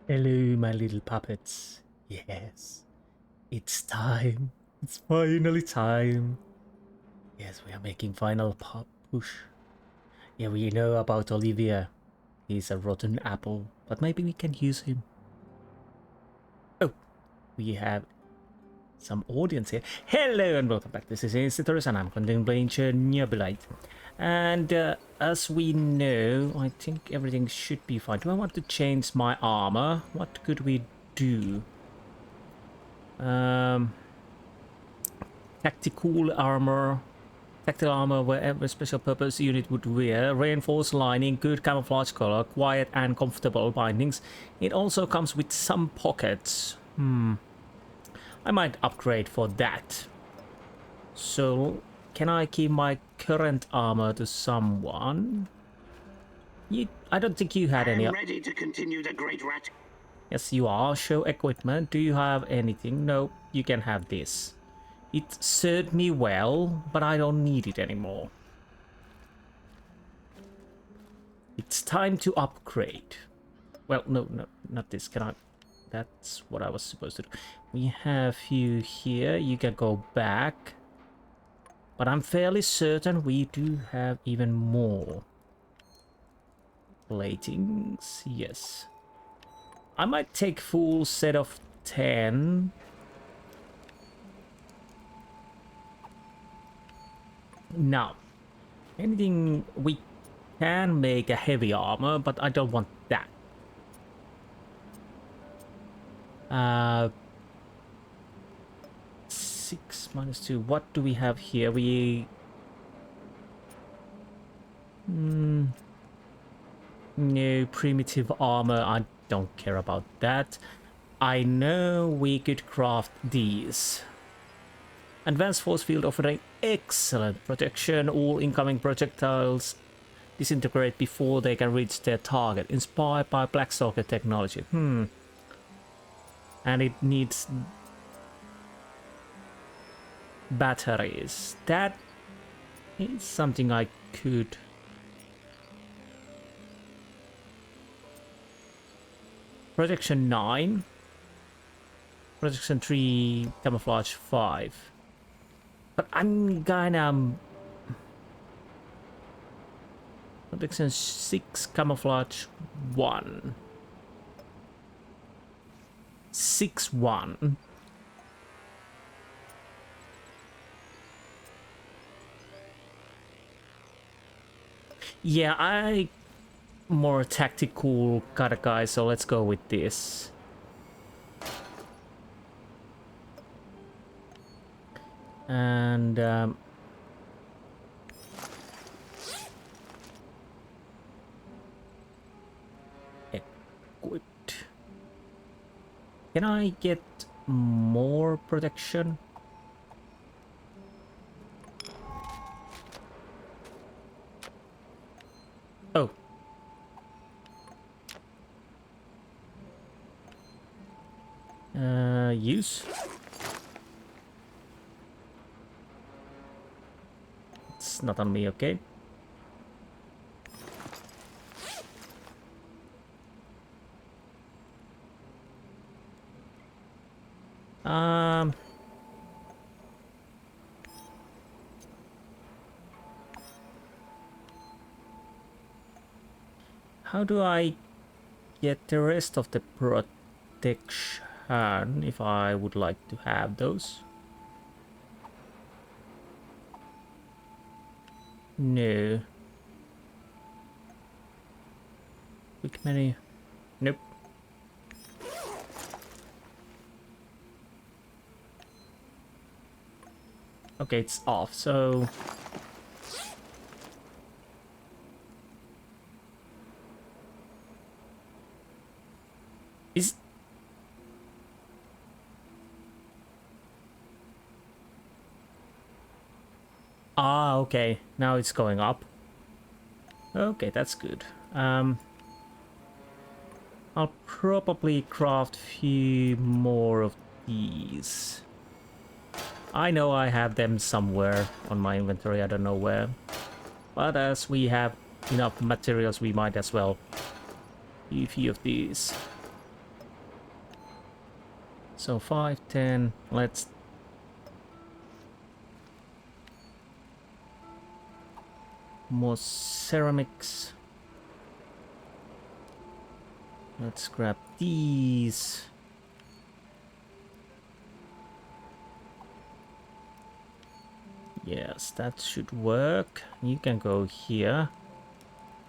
Hello, my little puppets. Yes, it's time. It's finally time. Yes, we are making final push. Yeah, we know about Olivia. He's a rotten apple, but maybe we can use him. Oh, we have some audience here. Hello and welcome back. This is Insti and I'm continuing playing Chernobylite. And as we know, I think everything should be fine. Do I want to change my armor? What could we do? Tactical armor, wherever special purpose unit would wear, reinforced lining, good camouflage color, quiet and comfortable bindings. It also comes with some pockets. I might upgrade for that. So, can I keep my current armor to someone? I don't think you had any. I'm ready to continue the Great Rat. Yes, you are. Show equipment. Do you have anything? No, you can have this. It served me well, but I don't need it anymore. It's time to upgrade. Well, no, not this. Can I? That's what I was supposed to do. We have you here. You can go back. But I'm fairly certain we do have even more. Platings, yes. I might take full set of 10. Now, anything we can make a heavy armor, but I don't want that. 6 minus 2. What do we have here? We... No, primitive armor. I don't care about that. I know we could craft these. Advanced force field offering excellent protection. All incoming projectiles disintegrate before they can reach their target. Inspired by Black Stalker technology. And it needs batteries. That is something I could... Protection 9. Protection 3. Camouflage 5. But I'm gonna... Protection 6. Camouflage 1. 6-1. Yeah, I... more tactical kind of guy, so let's go with this. And equipped. Can I get more protection? Oh. Use. It's not on me, okay? How do I get the rest of the protection if I would like to have those? No. Quick menu. Nope. Okay, it's off, so... Is... Ah, okay. Now it's going up. Okay, that's good. I'll probably craft a few more of these. I know I have them somewhere on my inventory, I don't know where. But as we have enough materials, we might as well do a few of these. So 5, 10, let's... More ceramics. Let's grab these. Yes, that should work. You can go here.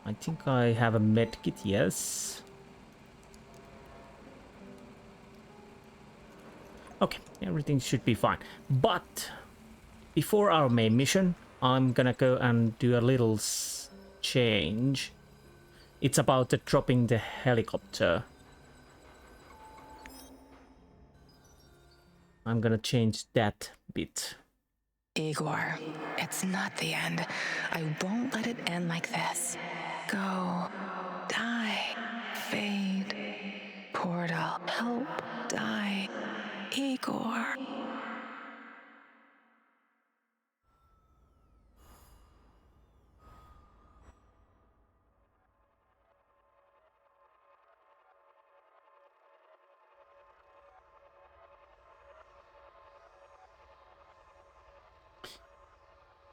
I think I have a medkit, yes. Okay, everything should be fine. But before our main mission, I'm gonna go and do a little change. It's about the dropping the helicopter. I'm gonna change that bit. Igor, it's not the end. I won't let it end like this. Go, die, fade, portal, help, die, Igor.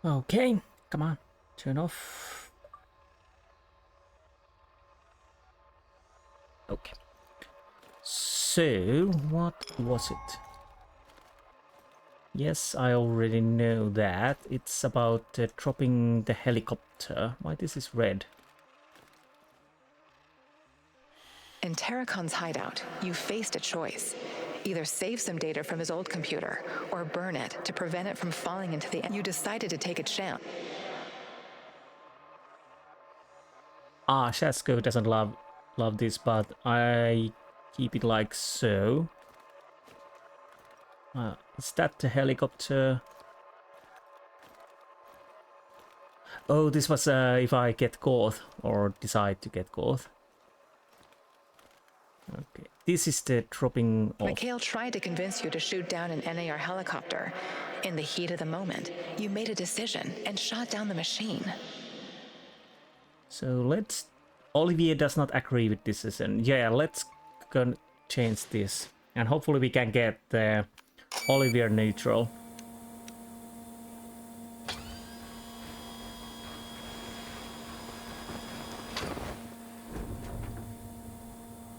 Okay, come on, turn off. Okay. So, what was it? Yes, I already know that. It's about dropping the helicopter. Why this is red? In Terracon's hideout, you faced a choice. Either save some data from his old computer, or burn it to prevent it from falling into the... You decided to take a chance. Ah, Shasko doesn't love this, but I keep it like so. Is that the helicopter? Oh, this was if I get caught or decide to get caught. Okay, this is the dropping off. Mikhail tried to convince you to shoot down an NAR helicopter. In the heat of the moment, you made a decision and shot down the machine. So let's... Olivier does not agree with this decision. Yeah, let's go change this. And hopefully we can get Olivier neutral.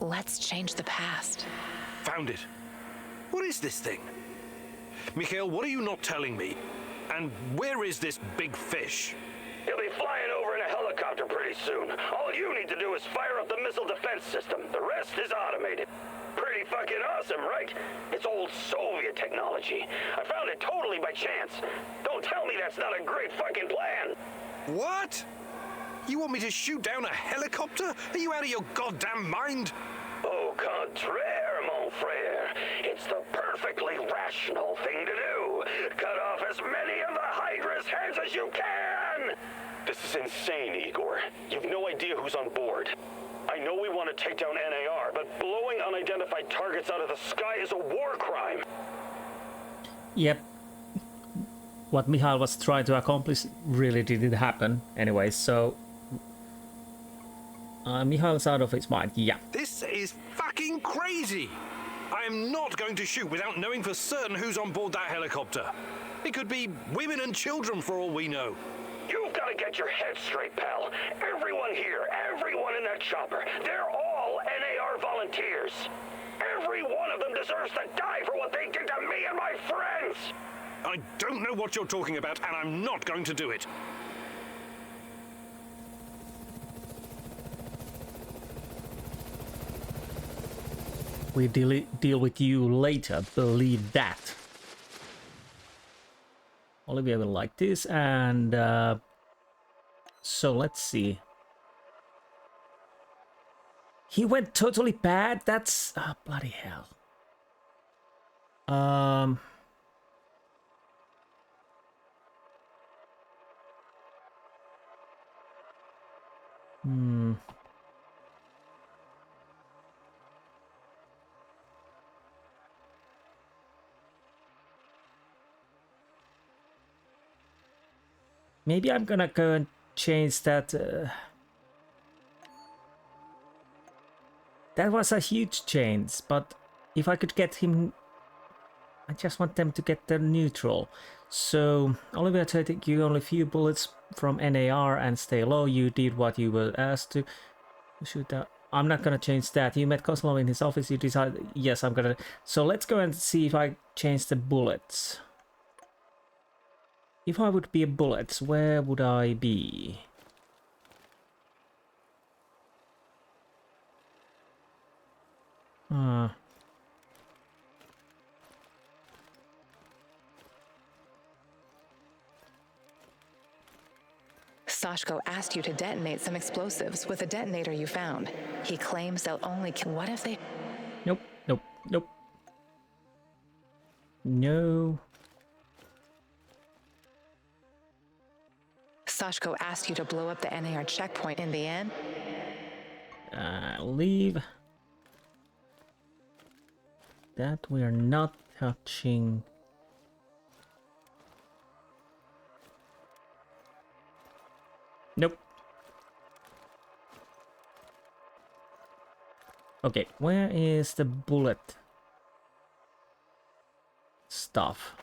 Let's change the past. Found it. What is this thing? Mikhail, what are you not telling me? And where is this big fish? He'll be flying over in a helicopter pretty soon. All you need to do is fire up the missile defense system. The rest is automated. Pretty fucking awesome, right? It's old Soviet technology. I found it totally by chance. Don't tell me that's not a great fucking plan. What? You want me to shoot down a helicopter? Are you out of your goddamn mind? Au contraire, mon frère. It's the perfectly rational thing to do. Cut off as many of the Hydra's heads as you can! This is insane, Igor. You've no idea who's on board. I know we want to take down NAR, but blowing unidentified targets out of the sky is a war crime. Yep. What Mihail was trying to accomplish really didn't happen. Anyway, so... Mihail's out of his mind, yeah. This is fucking crazy! I am not going to shoot without knowing for certain who's on board that helicopter. It could be women and children for all we know. You've got to get your head straight, pal. Everyone here, everyone in that chopper, they're all NAR volunteers. Every one of them deserves to die for what they did to me and my friends. I don't know what you're talking about, and I'm not going to do it. We deal with you later, believe that. Olivia will like this, and so let's see. He went totally bad. That's bloody hell. Maybe I'm gonna go and change that. That was a huge change, but if I could get him I just want them to get the neutral. So, Olivia took you only a few bullets from NAR and stay low. You did what you were asked to shoot that. I'm not gonna change that. You met Kozlov in his office. You decided, yes, I'm gonna. So let's go and see if I change the bullets. If I would be a bullet, where would I be? Sashko asked you to detonate some explosives with a detonator you found. He claims they'll only kill. What if they... Nope, nope, nope. No. Sashko asked you to blow up the NAR checkpoint in the end. Leave. That we are not touching. Nope. Okay, where is the bullet stuff?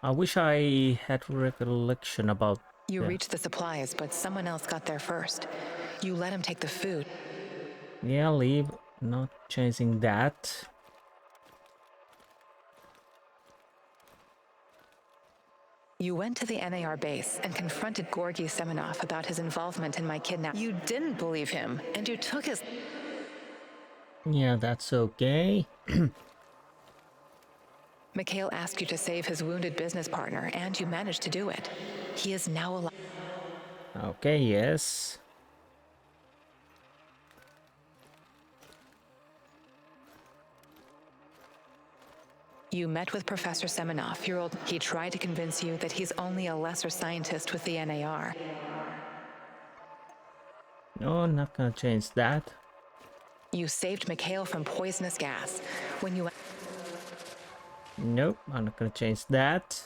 I wish I had recollection about. You reached the supplies, but someone else got there first. You let him take the food. Yeah, leave. Not changing that. You went to the NAR base and confronted Georgy Semenov about his involvement in my kidnapping. You didn't believe him, and you took his... Yeah, that's okay. Mikhail asked you to save his wounded business partner, and you managed to do it. He is now alive. Okay, yes. You met with Professor Semenov, your old... He tried to convince you that he's only a lesser scientist with the NAR. No, not gonna change that. You saved Mikhail from poisonous gas. When you... Nope, I'm not gonna change that.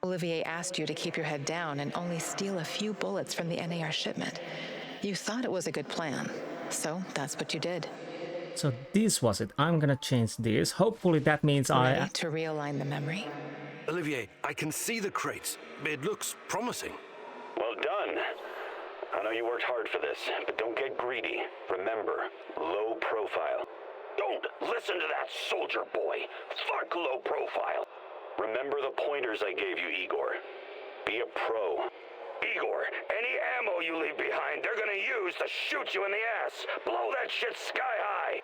Olivier asked you to keep your head down and only steal a few bullets from the NAR shipment. You thought it was a good plan, so that's what you did. So this was it. I'm gonna change this. Hopefully that means Ready to realign the memory? Olivier, I can see the crates. It looks promising. Well done. I know you worked hard for this, but don't get greedy. Remember, low profile. Don't listen to that soldier boy. Fuck low profile. Remember the pointers I gave you, Igor. Be a pro. Igor, any ammo you leave behind, they're gonna use to shoot you in the ass. Blow that shit sky high.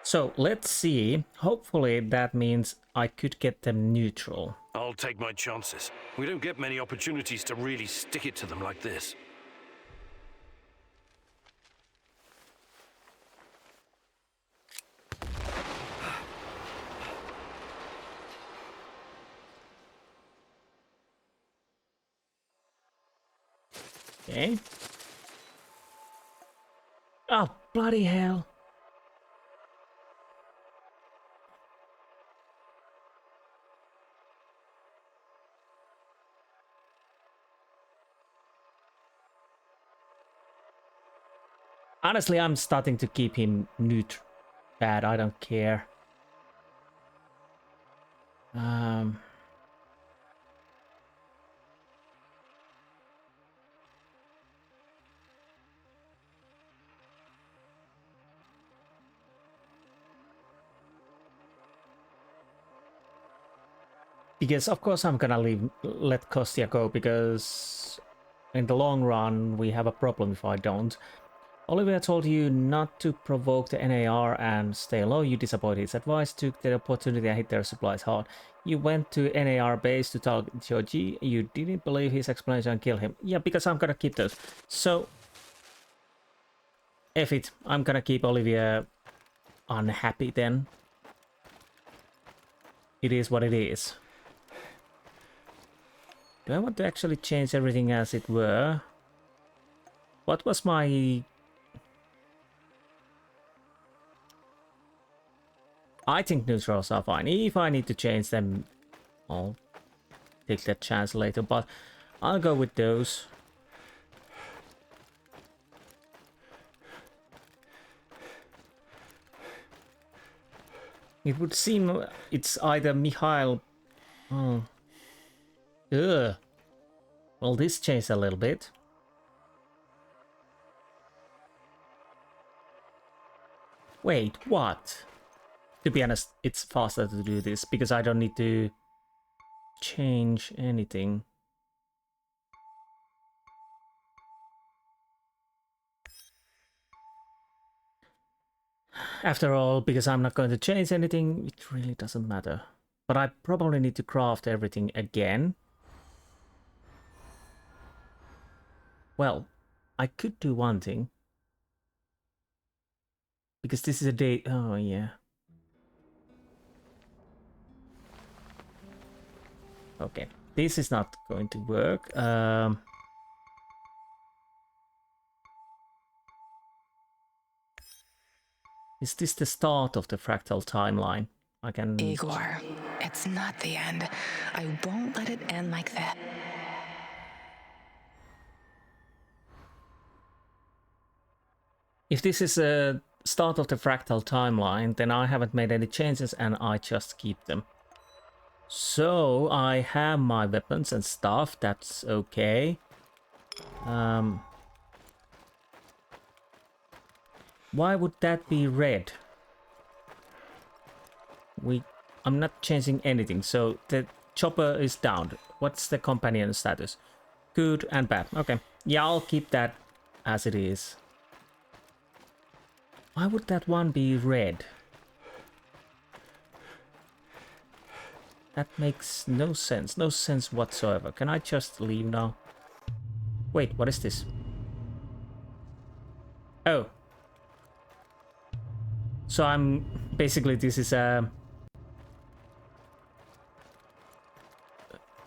So let's see. Hopefully that means I could get them neutral. I'll take my chances. We don't get many opportunities to really stick it to them like this. Okay. Oh, bloody hell. Honestly, I'm starting to keep him neutral. Bad, I don't care. Because of course I'm gonna let Kostya go, because in the long run we have a problem if I don't. Olivia told you not to provoke the NAR and stay low. You disappointed his advice, took the opportunity and hit their supplies hard. You went to NAR base to target Georgi. You didn't believe his explanation and kill him. Yeah, because I'm gonna keep those. So, F it. I'm gonna keep Olivia unhappy then. It is what it is. Do I want to actually change everything as it were? What was my... I think neutrals are fine. If I need to change them, I'll take that chance later, but I'll go with those. It would seem it's either Mikhail... Oh. Ugh. Well, this changed a little bit. Wait, what? To be honest, it's faster to do this because I don't need to change anything. After all, because I'm not going to change anything, it really doesn't matter. But I probably need to craft everything again. Well, I could do one thing. Because this is a day... Oh, yeah. Okay. This is not going to work. Is this the start of the fractal timeline? I can... Igor, it's not the end. I won't let it end like that. If this is a start of the fractal timeline, then I haven't made any changes and I just keep them. So I have my weapons and stuff, that's okay. Why would that be red? I'm not changing anything, so the chopper is down. What's the companion status? Good and bad. Okay, yeah, I'll keep that as it is. Why would that one be red? That makes no sense. No sense whatsoever. Can I just leave now? Wait, what is this? Oh. So I'm... Basically, this is a...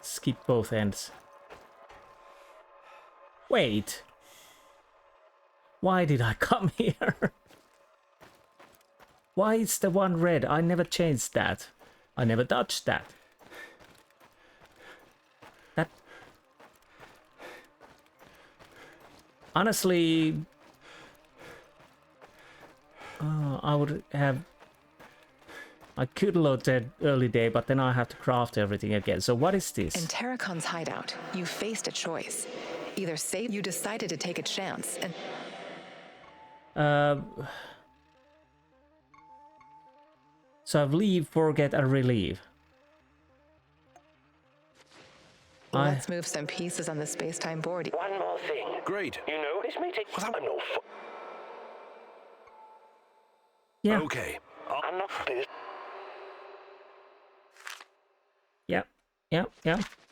Skip both ends. Wait. Why did I come here? Why is the one red? I never changed that. I never touched that. That... Honestly... I would have... I could load that early day, but then I have to craft everything again. So what is this? In Terracon's hideout, you faced a choice. Either save... You decided to take a chance and... So I leave, forget, and relieve. Let's move some pieces on the space-time board. One more thing. Great. You know, this may take time. No, Yeah. Okay. I'm not this. Yeah.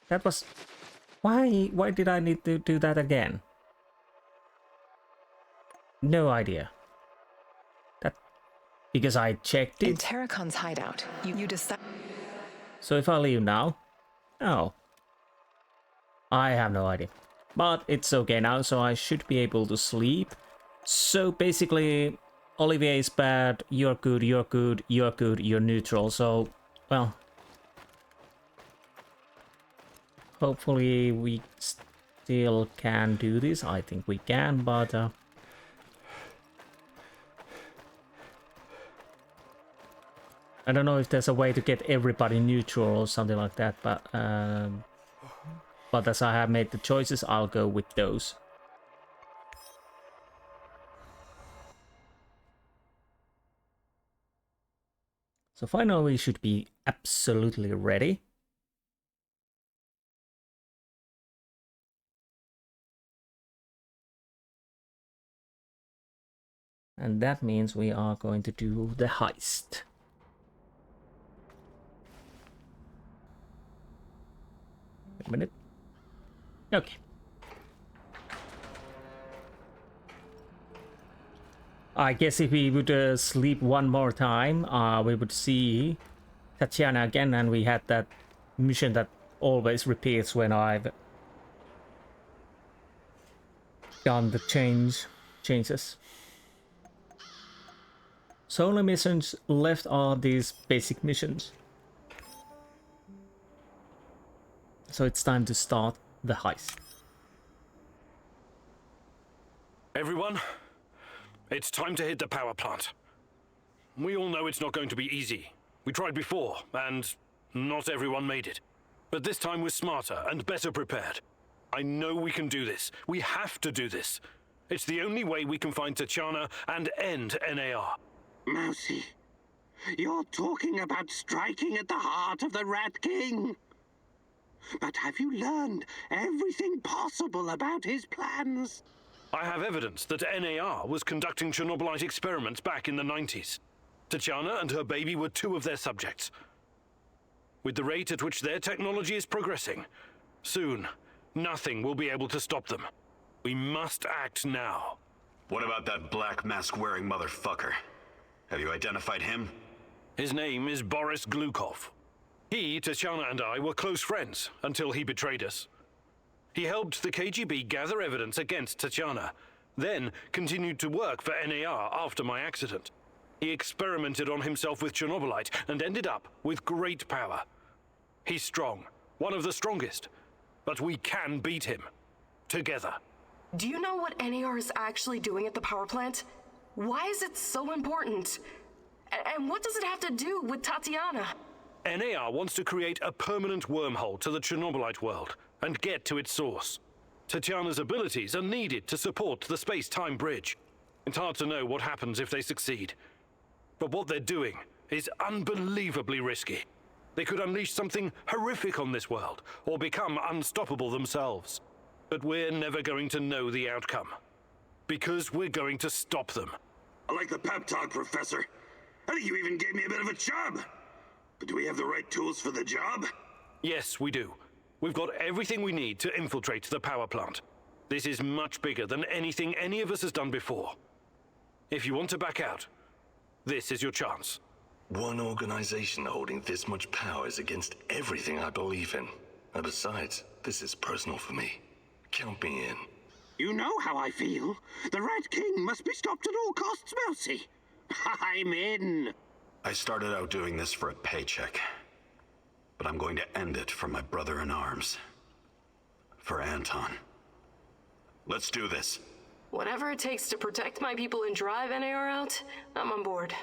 That was... Why did I need to do that again? No idea. That... Because I checked In it. Terracon's hideout, you decide... So if I leave now... Oh. I have no idea. But it's okay now, so I should be able to sleep. So basically, Olivier is bad, you're good, you're good, you're good, you're neutral. So, well... Hopefully we still can do this. I think we can, but... I don't know if there's a way to get everybody neutral or something like that, but as I have made the choices, I'll go with those. So finally we should be absolutely ready. And that means we are going to do the heist. Wait a minute. Okay. I guess if we would sleep one more time, we would see Tatiana again, and we had that mission that always repeats when I've done the changes. So only missions left are these basic missions. So it's time to start the heist. Everyone, it's time to hit the power plant. We all know it's not going to be easy. We tried before, and not everyone made it. But this time we're smarter and better prepared. I know we can do this. We have to do this. It's the only way we can find Tatiana and end NAR. Mousy, you're talking about striking at the heart of the Rat King. But have you learned everything possible about his plans? I have evidence that NAR was conducting Chernobylite experiments back in the 90s. Tatiana and her baby were two of their subjects. With the rate at which their technology is progressing, soon, nothing will be able to stop them. We must act now. What about that black mask-wearing motherfucker? Have you identified him? His name is Boris Glukov. He, Tatiana, and I were close friends until he betrayed us. He helped the KGB gather evidence against Tatiana, then continued to work for NAR after my accident. He experimented on himself with Chernobylite and ended up with great power. He's strong, one of the strongest, but we can beat him. Together. Do you know what NAR is actually doing at the power plant? Why is it so important? And what does it have to do with Tatiana? NAR wants to create a permanent wormhole to the Chernobylite world and get to its source. Tatiana's abilities are needed to support the space-time bridge. It's hard to know what happens if they succeed. But what they're doing is unbelievably risky. They could unleash something horrific on this world, or become unstoppable themselves. But we're never going to know the outcome. Because we're going to stop them. I like the pep talk, Professor. I think you even gave me a bit of a chub. But do we have the right tools for the job? Yes, we do. We've got everything we need to infiltrate the power plant. This is much bigger than anything any of us has done before. If you want to back out, this is your chance. One organization holding this much power is against everything I believe in. And besides, this is personal for me. Count me in. You know how I feel. The Rat King must be stopped at all costs, Mousy. I'm in. I started out doing this for a paycheck. But I'm going to end it for my brother in arms. For Anton. Let's do this. Whatever it takes to protect my people and drive NAR out, I'm on board.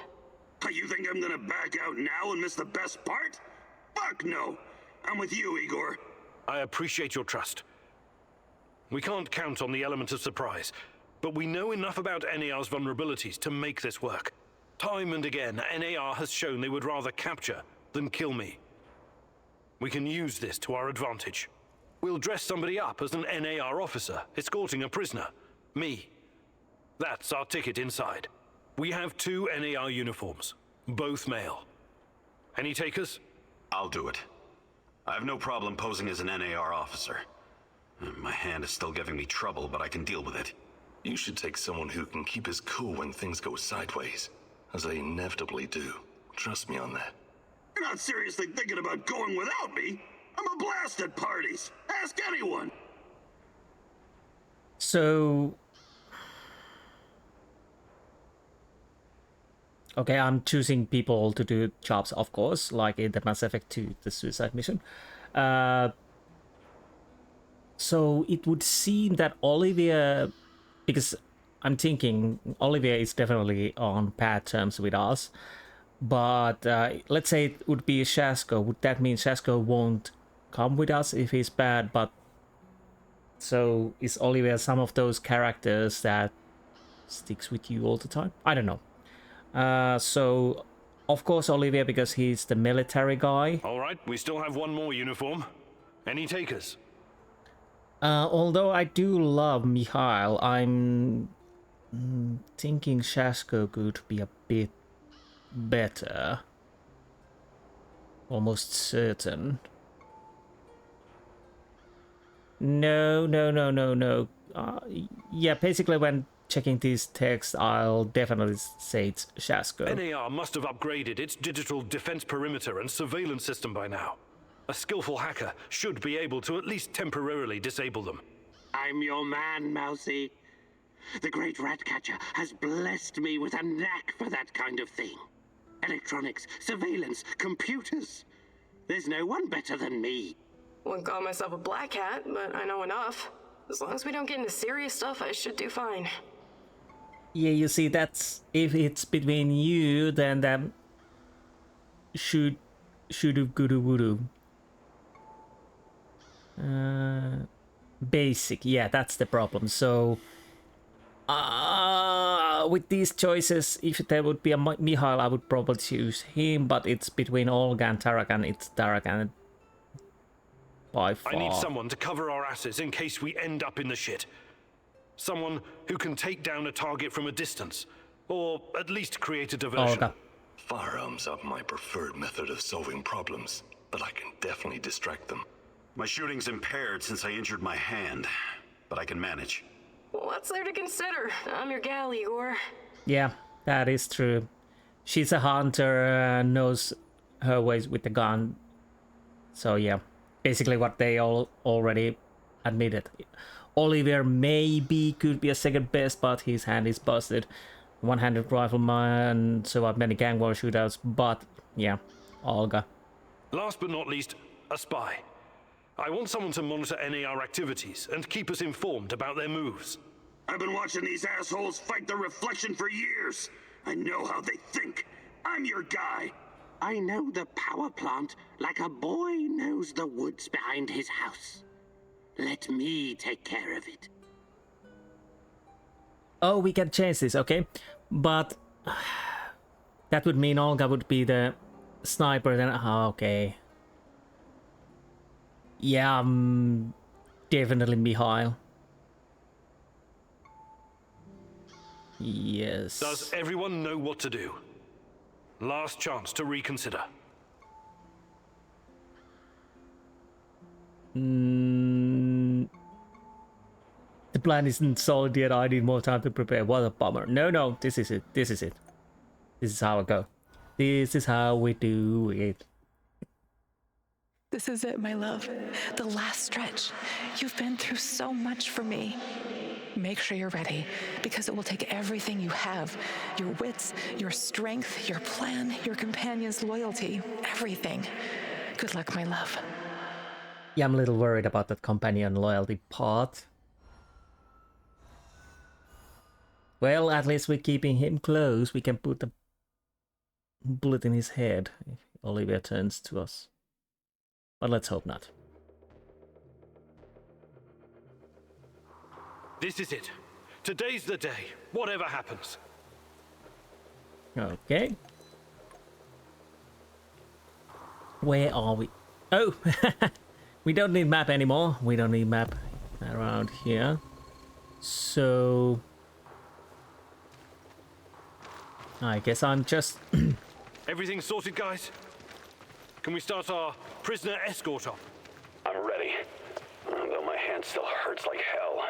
You think I'm gonna back out now and miss the best part? Fuck no. I'm with you, Igor. I appreciate your trust. We can't count on the element of surprise, but we know enough about NAR's vulnerabilities to make this work. Time and again, NAR has shown they would rather capture than kill me. We can use this to our advantage. We'll dress somebody up as an NAR officer, escorting a prisoner. Me. That's our ticket inside. We have 2 NAR uniforms, both male. Any takers? I'll do it. I have no problem posing as an NAR officer. My hand is still giving me trouble, but I can deal with it. You should take someone who can keep his cool when things go sideways, as they inevitably do. Trust me on that. You're not seriously thinking about going without me? I'm a blast at parties. Ask anyone. So... okay, I'm choosing people to do jobs, of course, like in the Mass Effect 2, the suicide mission. So it would seem that Olivia, because I'm thinking Olivia is definitely on bad terms with us, but let's say it would be Shasko. Would that mean Shasko won't come with us if he's bad? But so is Olivia some of those characters that sticks with you all the time? I don't know. So of course Olivia, because he's the military guy. All right, we still have 1 more uniform. Any takers? Although I do love Mikhail, I'm thinking Shasko could be a bit better. Almost certain. No. Yeah, basically when checking these texts, I'll definitely say it's Shasko. NAR must have upgraded its digital defense perimeter and surveillance system by now. A skillful hacker should be able to at least temporarily disable them. I'm your man, Mousy. The great Ratcatcher has blessed me with a knack for that kind of thing. Electronics, surveillance, computers. There's no one better than me. Wouldn't call myself a black hat, but I know enough. As long as we don't get into serious stuff, I should do fine. Yeah, you see, that's if it's between you, then that should have goodoo voodoo. Basic, yeah, that's the problem. So, with these choices, if there would be a Mihail, I would probably choose him. But it's between Olga and Tarakan. It's Tarakan by far. I need someone to cover our asses in case we end up in the shit. Someone who can take down a target from a distance, or at least create a diversion. Olga. Firearms are my preferred method of solving problems, but I can definitely distract them. My shooting's impaired since I injured my hand, but I can manage. Well, that's there to consider. I'm your gal, Igor. Yeah, that is true. She's a hunter, knows her ways with the gun. So yeah, basically what they all already admitted. Oliver maybe could be a second best, but his hand is busted. One-handed rifleman, survived many gang war shootouts, but yeah, Olga. Last but not least, a spy. I want someone to monitor NAR activities and keep us informed about their moves. I've been watching these assholes fight the reflection for years. I know how they think. I'm your guy. I know the power plant like a boy knows the woods behind his house. Let me take care of it. Oh, we can change this, okay? But that would mean Olga would be the sniper then. Okay. Yeah, definitely Mihail. Yes. Does everyone know what to do? Last chance to reconsider. The plan isn't solid yet. I need more time to prepare. What a bummer. No, this is it. This is it. This is how I go. This is how we do it. This is it, my love. The last stretch. You've been through so much for me. Make sure you're ready, because it will take everything you have. Your wits, your strength, your plan, your companion's loyalty. Everything. Good luck, my love. Yeah, I'm a little worried about that companion loyalty part. Well, at least we're keeping him close. We can put the bullet in his head if Olivia turns to us. But let's hope not. This is it. Today's the day, whatever happens. Okay. Where are we? Oh! We don't need map anymore. We don't need map around here. So... I guess I'm just... Everything sorted, guys? Can we start our prisoner escort op? I'm ready. Though my hand still hurts like hell.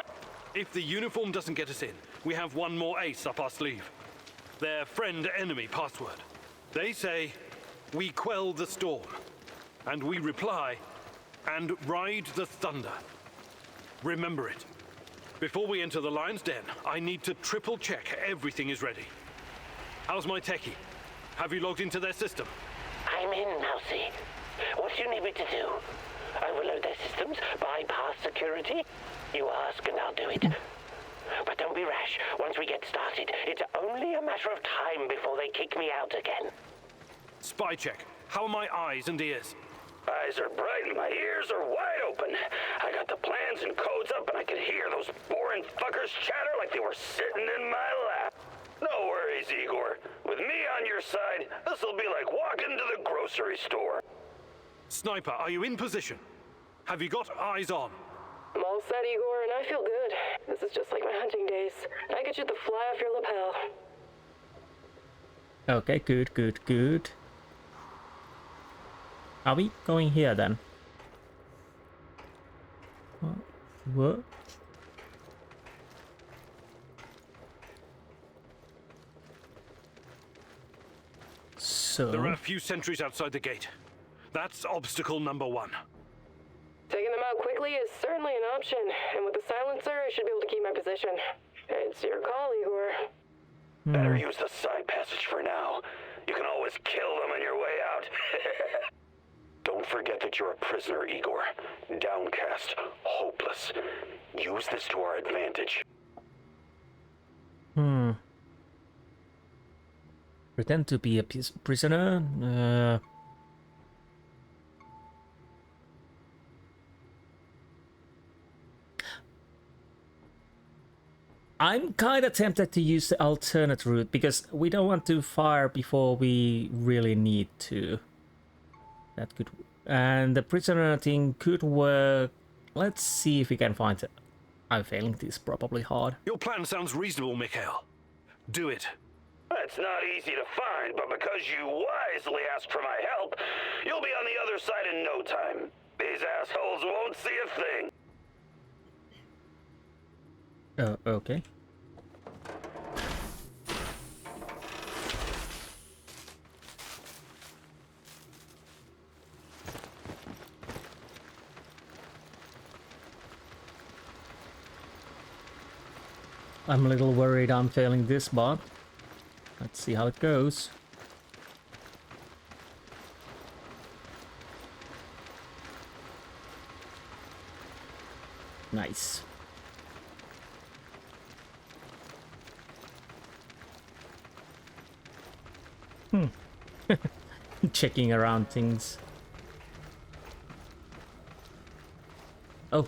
If the uniform doesn't get us in, we have one more ace up our sleeve. Their friend-enemy password. They say, we quell the storm. And we reply, and ride the thunder. Remember it. Before we enter the lion's den, I need to triple check everything is ready. How's my techie? Have you logged into their system? I'm in, Mousy. What do you need me to do? Overload their systems? Bypass security? You ask and I'll do it. But don't be rash. Once we get started, it's only a matter of time before they kick me out again. Spy check. How are my eyes and ears? Eyes are bright and my ears are wide open. I got the plans and codes up and I could hear those boring fuckers chatter like they were sitting in my lap. No worries, Igor. With me on your side, this'll be like walking to the grocery store. Sniper, are you in position? Have you got eyes on? I'm all set, Igor, and I feel good. This is just like my hunting days. I get you the fly off your lapel. Okay, good. Are we going here then? What? So... There are a few sentries outside the gate. That's obstacle number 1. Taking them out quickly is certainly an option, and with the silencer, I should be able to keep my position. It's your call, Igor. Better use the side passage for now. You can always kill them on your way out. Don't forget that you're a prisoner, Igor. Downcast, hopeless. Use this to our advantage. Pretend to be a prisoner? I'm kind of tempted to use the alternate route because we don't want to fire before we really need to. That could... And the prisoner thing could work. Let's see if we can find it. I'm failing this probably hard. Your plan sounds reasonable, Mikhail. Do it. It's not easy to find, but because you wisely asked for my help, you'll be on the other side in no time. These assholes won't see a thing. Okay. I'm a little worried I'm failing this, but let's see how it goes. Nice. Checking around things. Oh.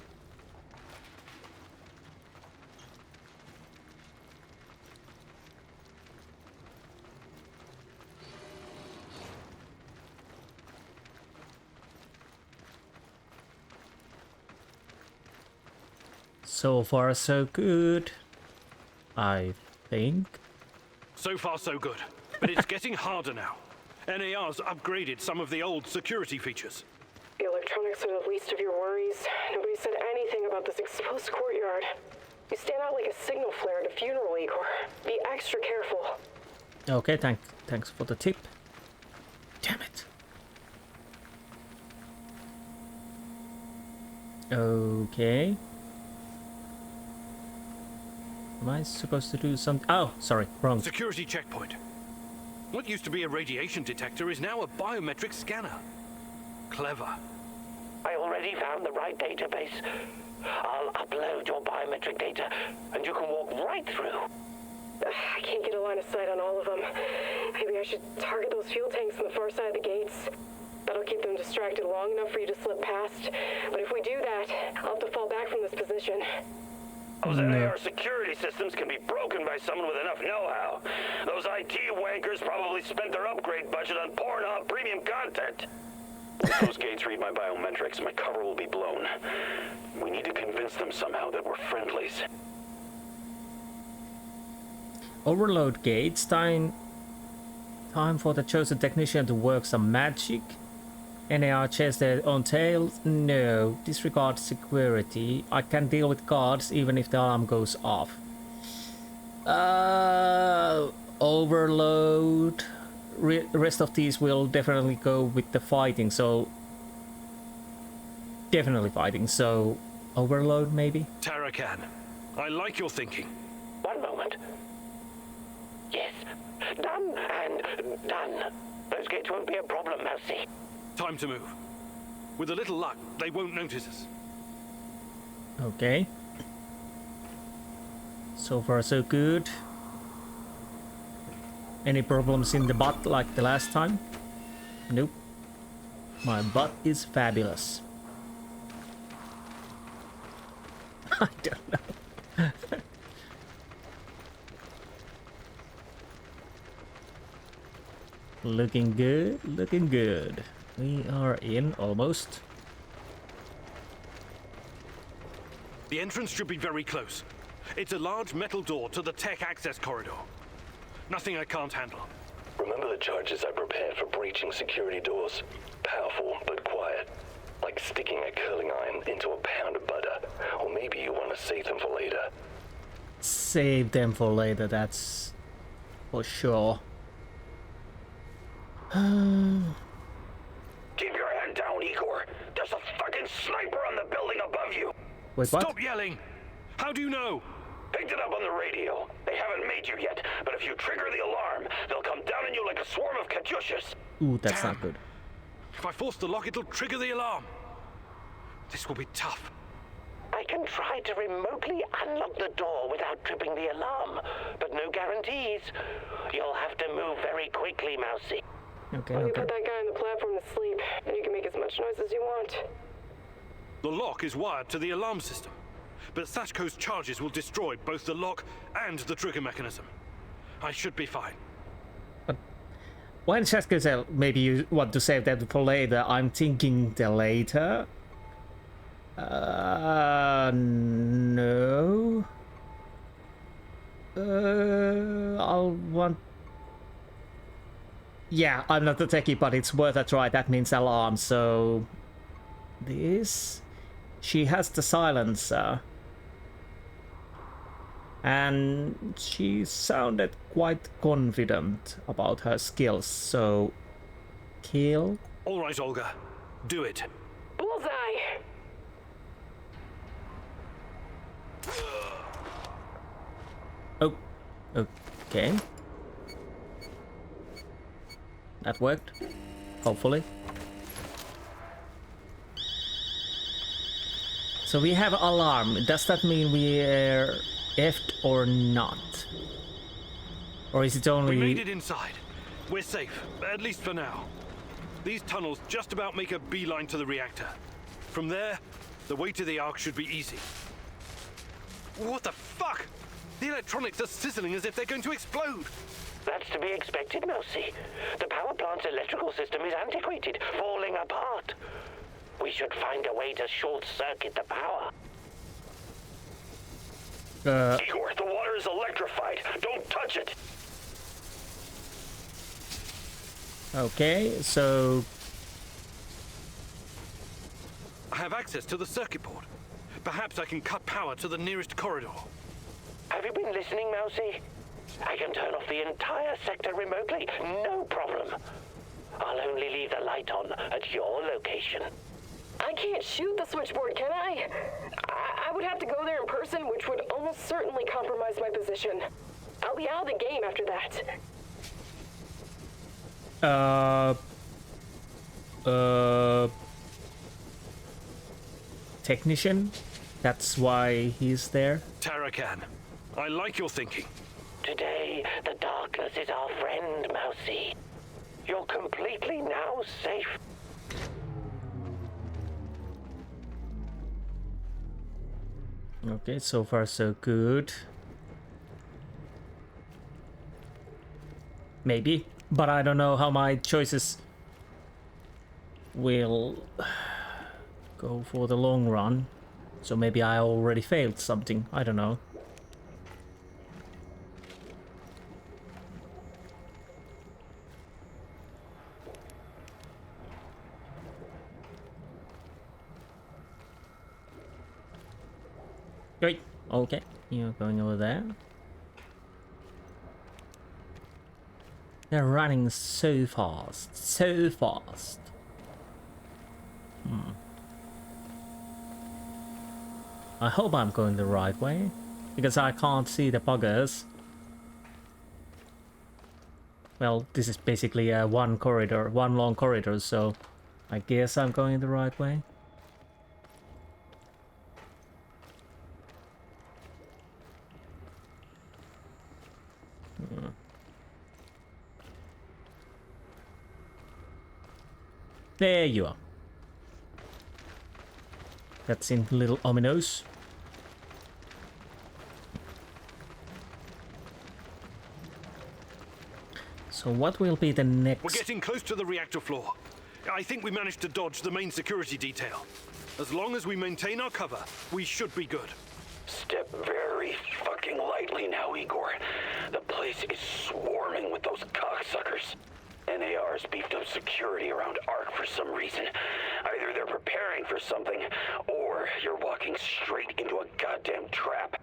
So far, so good, I think. So far, so good. But it's getting harder now. NAR's upgraded some of the old security features. The electronics are the least of your worries. Nobody said anything about this exposed courtyard. You stand out like a signal flare at a funeral, Igor. Be extra careful. Okay, thanks for the tip. Damn it. Okay. Am I supposed to do something? Oh, sorry, wrong. Security checkpoint. What used to be a radiation detector is now a biometric scanner. Clever. I already found the right database. I'll upload your biometric data, and you can walk right through. I can't get a line of sight on all of them. Maybe I should target those fuel tanks on the far side of the gates. That'll keep them distracted long enough for you to slip past. But if we do that, I'll have to fall back from this position. Those NAR security systems can be broken by someone with enough know-how. Those IT wankers probably spent their upgrade budget on Pornhub premium content. If those gates read my biometrics, my cover will be blown. We need to convince them somehow that we're friendlies. Overload gates. Time for the chosen technician to work some magic. NAR chase their own tails? No. Disregard security. I can deal with guards even if the alarm goes off. Overload. Rest of these will definitely go with the fighting, so... Definitely fighting, so... Overload, maybe? Tarakan, I like your thinking. One moment. Yes. Done and done. Those gates won't be a problem, Mousy. Time to move. With a little luck, they won't notice us. Okay. So far, so good. Any problems in the butt like the last time? Nope. My butt is fabulous. I don't know. Looking good, looking good. We are in almost. The entrance should be very close. It's a large metal door to the tech access corridor. Nothing I can't handle. Remember the charges I prepared for breaching security doors? Powerful, but quiet. Like sticking a curling iron into a pound of butter. Or maybe you want to save them for later. Save them for later, that's for sure. Keep your head down, Igor. There's a fucking sniper on the building above you. Wait, what? Stop yelling! How do you know? He picked it up on the radio. They haven't made you yet, but if you trigger the alarm, they'll come down on you like a swarm of Katyushas. Ooh, that's Damn. not good. If I force the lock, it'll trigger the alarm. This will be tough. I can try to remotely unlock the door without tripping the alarm, but no guarantees. You'll have to move very quickly, Mousy. Okay, You okay. put that guy on the platform to sleep, and you can make as much noise as you want. The lock is wired to the alarm system, but Sashko's charges will destroy both the lock and the trigger mechanism. I should be fine. When Shasko said maybe you want to save that for later, I'm thinking the later. No. I'll want... Yeah, I'm not a techie, but it's worth a try. That means alarm, so... This... She has the silencer. And she sounded quite confident about her skills, so... Kill? All right, Olga. Do it. Bullseye! Oh, okay. That worked. Hopefully. So we have alarm. Does that mean we're effed or not? Or is it only... We made it inside. We're safe, at least for now. These tunnels just about make a beeline to the reactor. From there, the way to the Ark should be easy. What the fuck? The electronics are sizzling as if they're going to explode. That's to be expected, Mousy. The power plant's electrical system is antiquated, falling apart. We should find a way to short-circuit the power. Igor, the water is electrified. Don't touch it. Okay, so... I have access to the circuit board. Perhaps I can cut power to the nearest corridor. Have you been listening, Mousy? I can turn off the entire sector remotely, no problem. I'll only leave the light on at your location. I can't shoot the switchboard, can I? I would have to go there in person, which would almost certainly compromise my position. I'll be out of the game after that. Technician? That's why he's there? Tarakan, I like your thinking. Today, the darkness is our friend, Mousy. You're completely now safe. Okay, so far so good. Maybe, but I don't know how my choices will go for the long run. So maybe I already failed something, I don't know. Wait, okay, you're going over there. They're running so fast, so fast. I hope I'm going the right way, because I can't see the buggers. Well, this is basically a one long corridor, so I guess I'm going the right way. There you are. That seemed a little ominous. So what will be the next? We're getting close to the reactor floor. I think we managed to dodge the main security detail. As long as we maintain our cover, we should be good. Step very fucking lightly now, Igor. The place is swarming with those cocksuckers. NAR's beefed up security around Ark for some reason. Either they're preparing for something, or you're walking straight into a goddamn trap.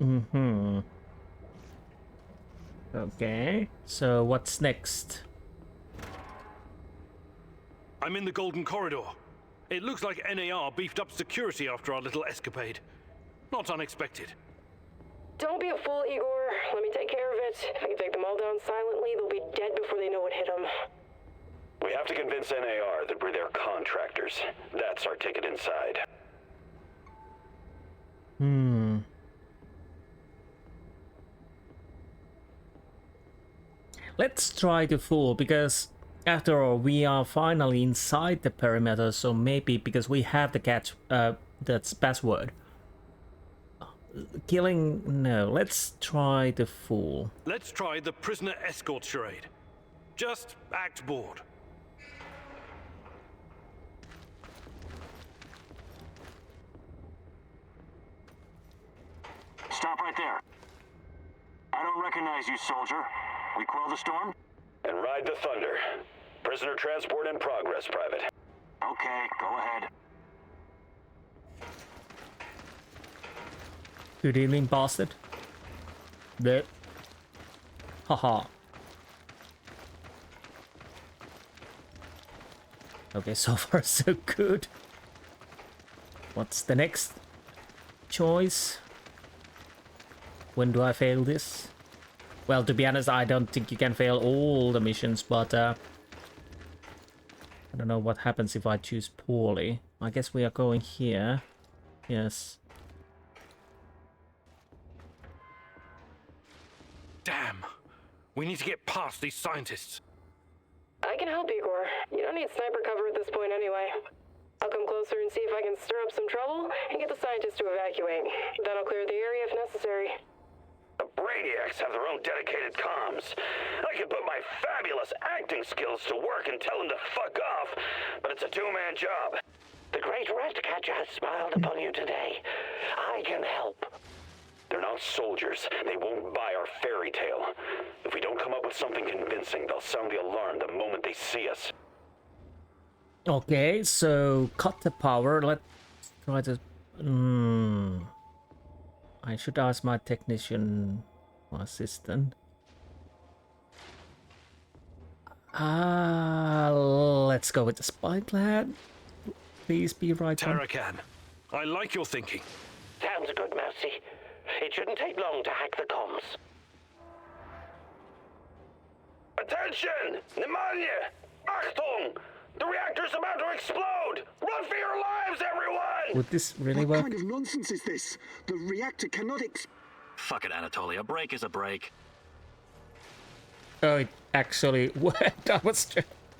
Mm-hmm. Okay, so what's next? I'm in the Golden Corridor. It looks like NAR beefed up security after our little escapade. Not unexpected. Don't be a fool, Igor. Let me take care of it. I can take them all down silently. They'll be dead before they know what hit them. We have to convince NAR that we're their contractors. That's our ticket inside. Let's try to fool, because after all, we are finally inside the perimeter, so maybe because we have the that's password. Killing, no, let's try the fool. Let's try the prisoner escort charade. Just act bored. Stop right there. I don't recognize you, soldier. We quell the storm? And ride the thunder. Prisoner transport in progress, Private. Okay, go ahead. Good evening, bastard. There. Haha. Okay, so far so good. What's the next choice? When do I fail this? Well, to be honest, I don't think you can fail all the missions, but I don't know what happens if I choose poorly. I guess we are going here. Yes. Damn. We need to get past these scientists. I can help, Igor. You don't need sniper cover at this point anyway. I'll come closer and see if I can stir up some trouble and get the scientists to evacuate. Then I'll clear the area if necessary. The Brainiacs have their own dedicated comms. I could put my fabulous acting skills to work and tell them to fuck off, but it's a two-man job. The great Ratcatcher has smiled upon you today. I can help. They're not soldiers. They won't buy our fairy tale. If we don't come up with something convincing, they'll sound the alarm the moment they see us. Okay, so cut the power. Let's try to... I should ask my technician or assistant. Let's go with the spy plan. Please be right on. Tarakan, I like your thinking. Sounds good, Mousy. It shouldn't take long to hack the comms. Attention! Pneumonia! Achtung! The reactor's about to explode! Run for your lives, everyone! Would this really What work? kind of nonsense is this? The reactor cannot Fuck it, Anatoly. A break is a break. Oh, it actually worked. I was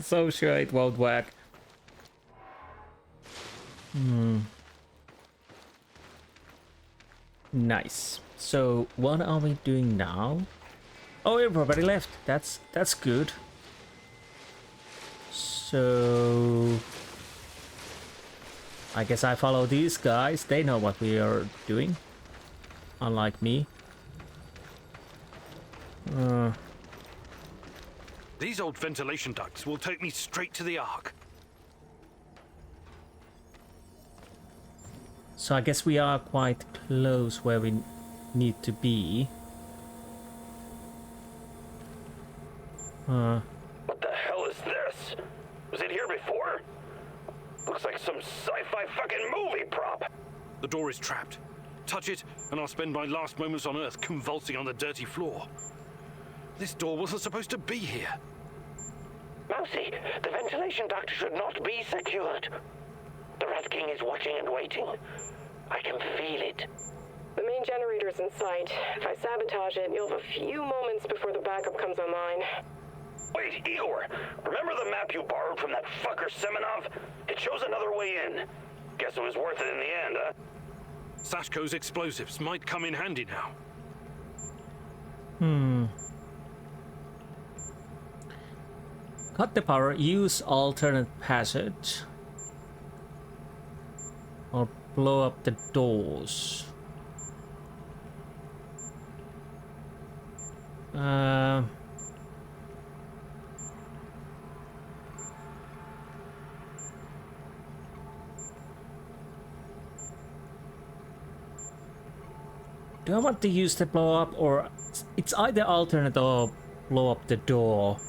so sure it won't work. Nice. So what are we doing now? Oh, everybody left. That's good. So I guess I follow these guys. They know what we are doing, unlike me. These old ventilation ducts will take me straight to the Ark. So I guess we are quite close where we need to be. What the hell is this? Was it here before? Looks like some sci-fi fucking movie prop. The door is trapped. Touch it, and I'll spend my last moments on Earth convulsing on the dirty floor. This door wasn't supposed to be here. Mousy, the ventilation duct should not be secured. The Rat King is watching and waiting. I can feel it. The main generator's in sight. If I sabotage it, you'll have a few moments before the backup comes online. Wait, Igor, remember the map you borrowed from that fucker Semenov? It shows another way in. Guess it was worth it in the end, huh? Sashko's explosives might come in handy now. Cut the power, use alternate passage, or blow up the doors. Do I want to use the blow up, or it's either alternate or blow up the door?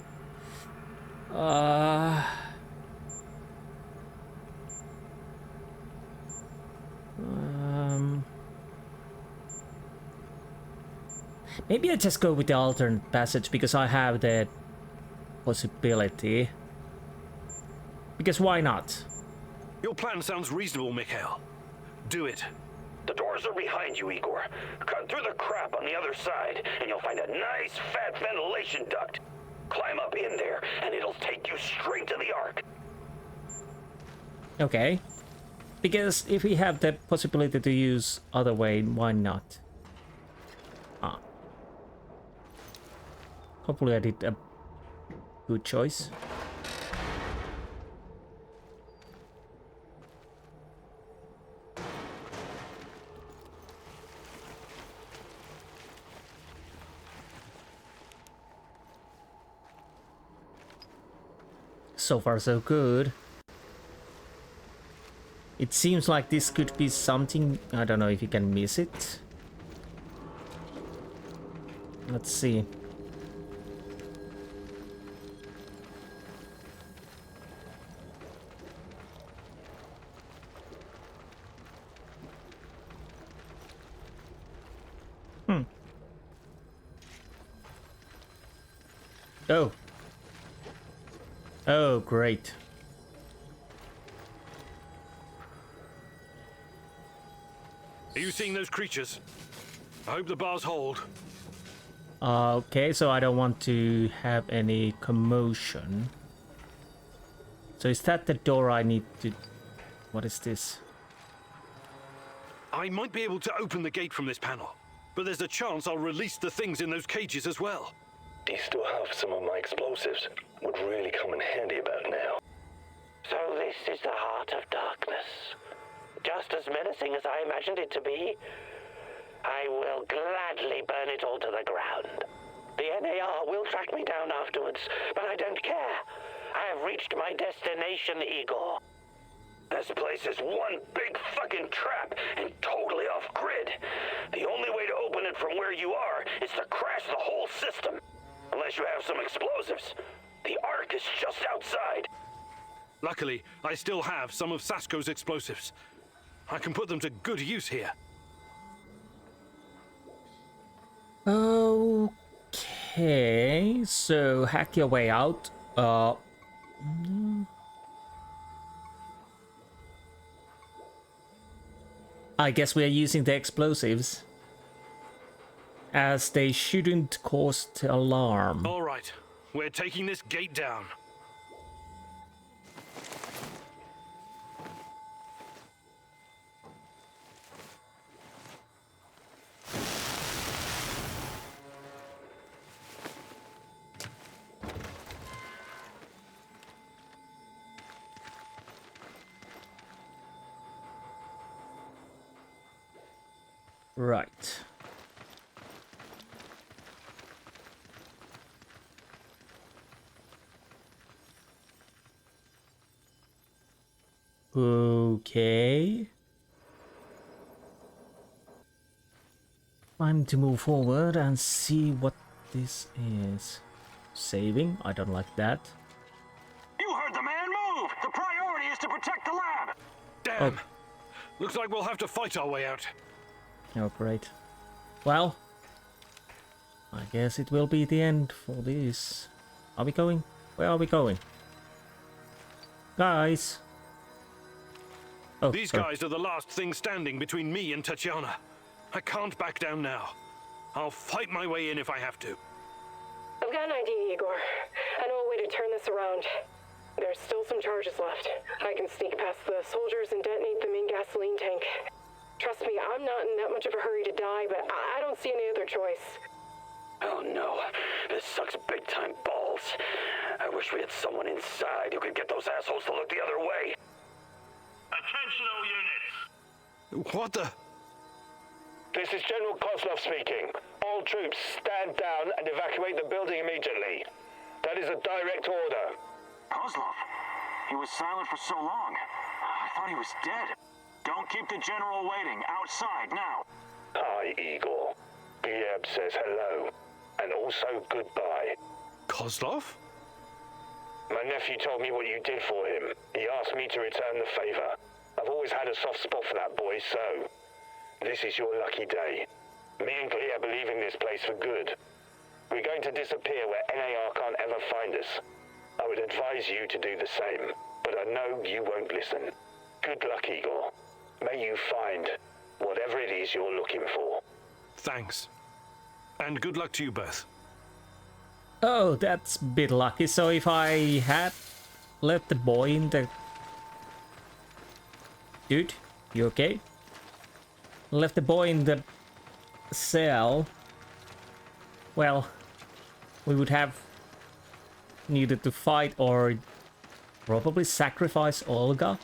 Maybe I just go with the alternate passage because I have the possibility. Because why not? Your plan sounds reasonable, Mikhail. Do it. The doors are behind you, Igor. Cut through the crap on the other side, and you'll find a nice, fat ventilation duct. Climb up in there, and it'll take you straight to the Ark. Okay. Because if we have the possibility to use other way, why not? Ah. Hopefully I did a good choice. So far so good. It seems like this could be something. I don't know if you can miss it. Let's see. Oh. Oh, great. Are you seeing those creatures? I hope the bars hold. Okay, so I don't want to have any commotion. So is that the door I need to... What is this? I might be able to open the gate from this panel, but there's a chance I'll release the things in those cages as well. Do you still have some of my explosives? Would really come in handy about now. So this is the heart of darkness. Just as menacing as I imagined it to be. I will gladly burn it all to the ground. The NAR will track me down afterwards, but I don't care. I have reached my destination, Igor. This place is one big fucking trap and totally off grid. The only way to open it from where you are is to crash the whole system. Unless you have some explosives. The Ark is just outside. Luckily, I still have some of Sasko's explosives. I can put them to good use here. Okay, so hack your way out. I guess we are using the explosives, as they shouldn't cause the alarm. All right, we're taking this gate down. Right. Okay. Time to move forward and see what this is. Saving? I don't like that. You heard the man move! The priority is to protect the lab! Damn! Oh. Looks like we'll have to fight our way out. Oh, great. Well, I guess it will be the end for this. Are we going? Where are we going? Guys! Oh, These sorry. guys are the last thing standing between me and Tatiana. I can't back down now. I'll fight my way in if I have to. I've got an idea, Igor. I know a way to turn this around. There's still some charges left. I can sneak past the soldiers and detonate them in gasoline tank. Trust me, I'm not in that much of a hurry to die, but I don't see any other choice. Oh no, this sucks big time balls. I wish we had someone inside who could get those assholes to look the other way. Attention all units! What the? This is General Kozlov speaking. All troops stand down and evacuate the building immediately. That is a direct order. Kozlov? He was silent for so long. I thought he was dead. Don't keep the general waiting. Outside, now. Hi, Igor. Gleb says hello. And also goodbye. Kozlov? My nephew told me what you did for him. He asked me to return the favor. I've always had a soft spot for that boy, so... This is your lucky day. Me and Gleb are leaving this place for good. We're going to disappear where NAR can't ever find us. I would advise you to do the same, but I know you won't listen. Good luck, Igor. May you find whatever it is you're looking for. Thanks. And good luck to you both. Oh, that's a bit lucky. So if I had left the boy in the... Dude, you okay? Left the boy in the cell. Well, we would have needed to fight or probably sacrifice Olga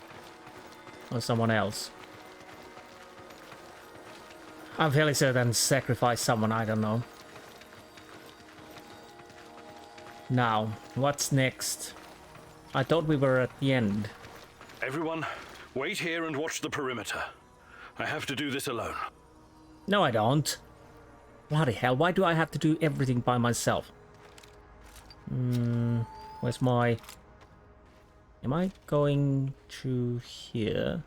or someone else. I'm fairly certain sacrifice someone, I don't know. Now, what's next? I thought we were at the end. Everyone, wait here and watch the perimeter. I have to do this alone. No, I don't. Bloody hell, why do I have to do everything by myself? Where's my... Am I going to here?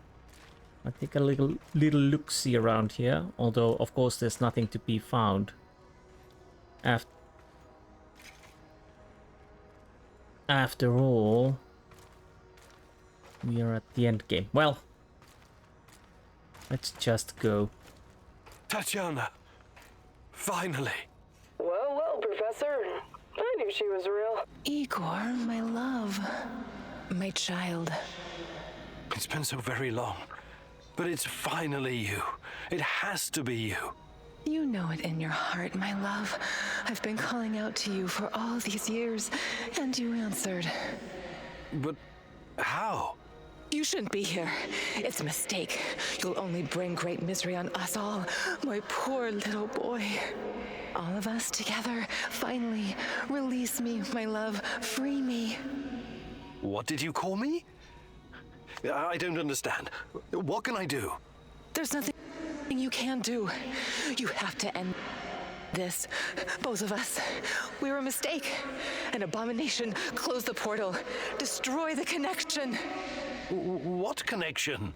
I take a little look-see around here. Although, of course, there's nothing to be found. After all, we are at the end game. Well, let's just go. Tatiana! Finally! Well, well, Professor. I knew she was real. Igor, my love. My child. It's been so very long. But it's finally you. It has to be you. You know it in your heart, my love. I've been calling out to you for all these years, and you answered. But how? You shouldn't be here. It's a mistake. You'll only bring great misery on us all. My poor little boy. All of us together. Finally, release me, my love. Free me. What did you call me? I don't understand. What can I do? There's nothing you can do. You have to end this. Both of us. We're a mistake. An abomination. Close the portal. Destroy the connection. What connection?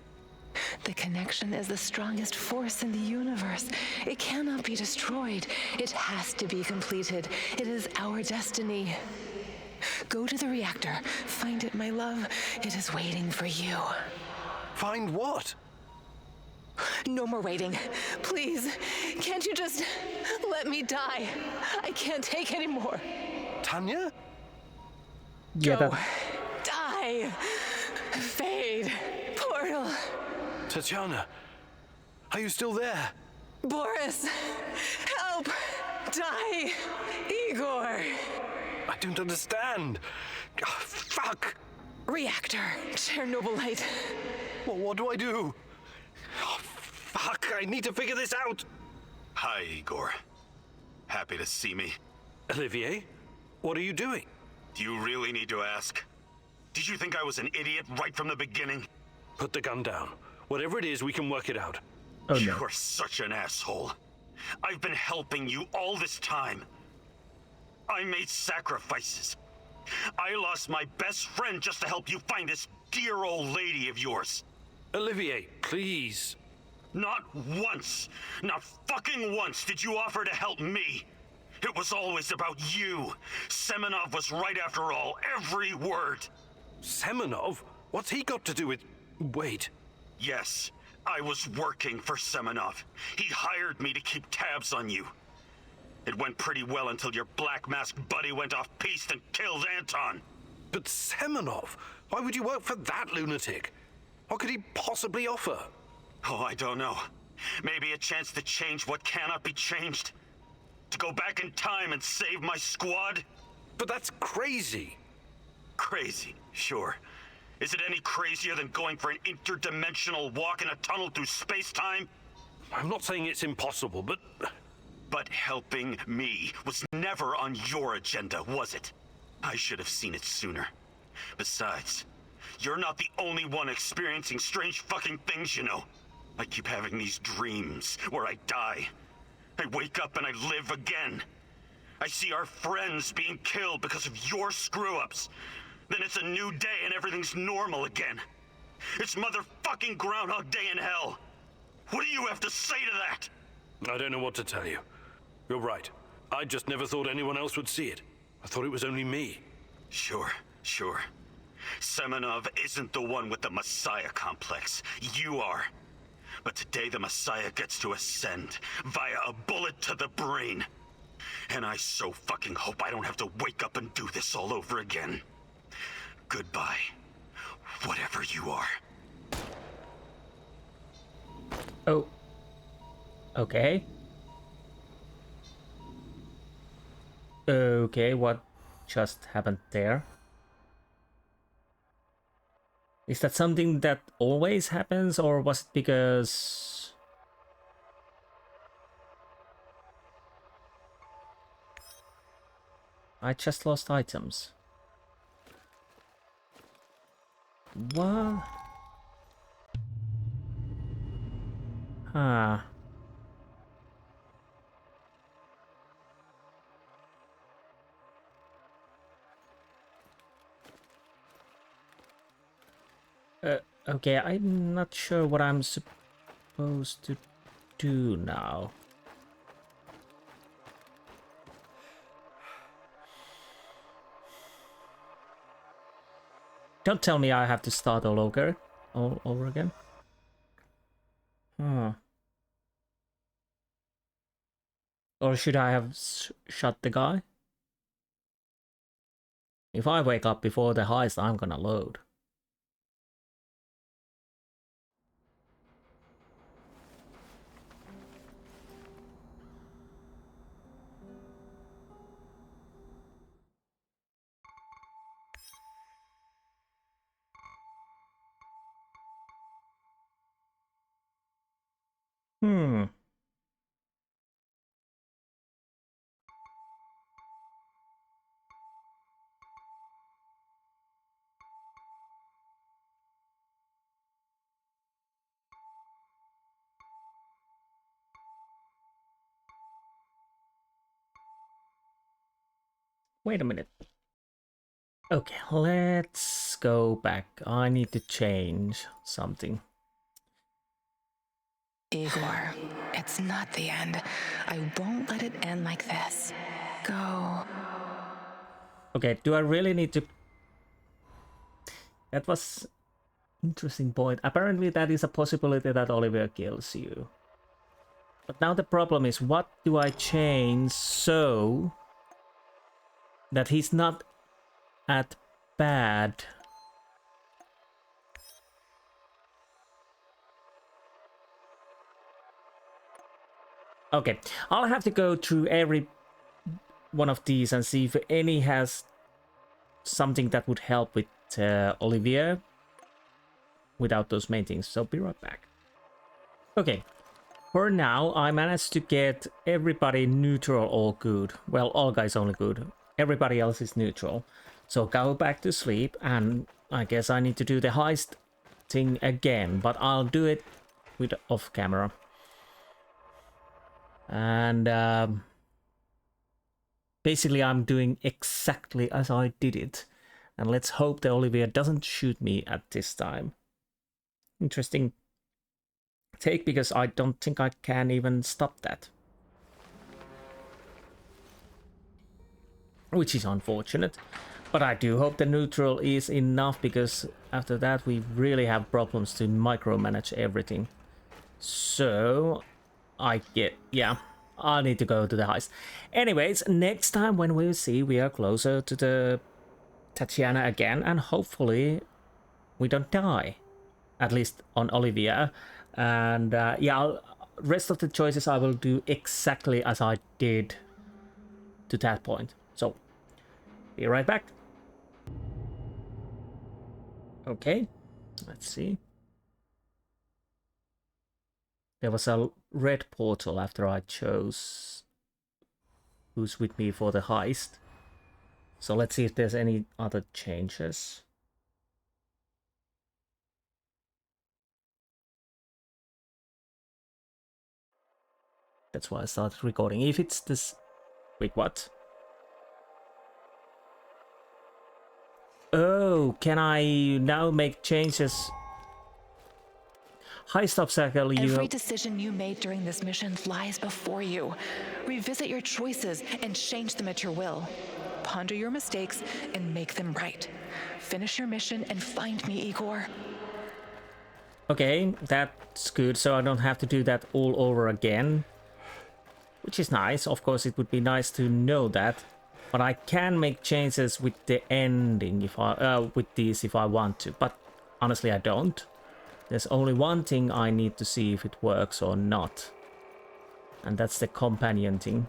The connection is the strongest force in the universe. It cannot be destroyed. It has to be completed. It is our destiny. Go to the reactor. Find it, my love. It is waiting for you. Find what? No more waiting. Please, can't you just let me die? I can't take any more. Tanya? Yeah, Go. Die. Fade. Portal. Tatiana, are you still there? Boris, help. Die. Igor. I don't understand. Oh, fuck. Reactor. Chernobylite. Well, what do I do? Oh, fuck, I need to figure this out. Hi, Igor. Happy to see me. Olivier, what are you doing? Do you really need to ask? Did you think I was an idiot right from the beginning? Put the gun down. Whatever it is, we can work it out. Oh, no. You're such an asshole. I've been helping you all this time. I made sacrifices. I lost my best friend just to help you find this dear old lady of yours. Olivier, please. Not once, not fucking once did you offer to help me. It was always about you. Semenov was right after all, every word. Semenov? What's he got to do with... Wait. Yes, I was working for Semenov. He hired me to keep tabs on you. It went pretty well until your black masked buddy went off-piste and killed Anton. But Semenov? Why would you work for that lunatic? What could he possibly offer? Oh, I don't know. Maybe a chance to change what cannot be changed? To go back in time and save my squad? But that's crazy. Crazy, sure. Is it any crazier than going for an interdimensional walk in a tunnel through space-time? I'm not saying it's impossible, but... But helping me was never on your agenda, was it? I should have seen it sooner. Besides, you're not the only one experiencing strange fucking things, you know. I keep having these dreams where I die. I wake up and I live again. I see our friends being killed because of your screw-ups. Then it's a new day and everything's normal again. It's motherfucking Groundhog Day in hell. What do you have to say to that? I don't know what to tell you. You're right. I just never thought anyone else would see it. I thought it was only me. Sure. Semenov isn't the one with the Messiah complex. You are. But today the Messiah gets to ascend via a bullet to the brain. And I so fucking hope I don't have to wake up and do this all over again. Goodbye, whatever you are. Oh. Okay. Okay, what just happened there? Is that something that always happens, or was it because... I just lost items? What? Huh. Okay, I'm not sure what I'm supposed to do now. Don't tell me I have to start all over again. Or should I have shot the guy? If I wake up before the heist, I'm gonna load. Wait a minute. Okay, let's go back. I need to change something. Igor, it's not the end. I won't let it end like this. Go. Okay, do I really need to... That was interesting point. Apparently that is a possibility that Oliver kills you. But now the problem is, what do I change so that he's not at bad? Okay, I'll have to go through every one of these and see if any has something that would help with Olivier without those main things. So be right back. Okay, for now I managed to get everybody neutral or good. Well, Olga is only good. Everybody else is neutral. So go back to sleep, and I guess I need to do the heist thing again, but I'll do it with off camera. And basically I'm doing exactly as I did it. And let's hope that Olivier doesn't shoot me at this time. Interesting take, because I don't think I can even stop that. Which is unfortunate. But I do hope the neutral is enough, because after that we really have problems to micromanage everything. So I need to go to the heist. Anyways, next time when we'll see, we are closer to the Tatiana again, and hopefully we don't die, at least on Olivia. And rest of the choices I will do exactly as I did to that point. So be right back. Okay, let's see. There was a red portal after I chose who's with me for the heist. So let's see if there's any other changes. That's why I started recording. If it's this... Wait, what? Oh, can I now make changes? Heist obstacle, Every decision you made during this mission lies before you. Revisit your choices and change them at your will. Ponder your mistakes and make them right. Finish your mission and find me, Igor. Okay, that's good, so I don't have to do that all over again. Which is nice. Of course, it would be nice to know that. But I can make changes with the ending if I with these if I want to. But honestly, I don't. There's only one thing I need to see if it works or not. And that's the companion thing.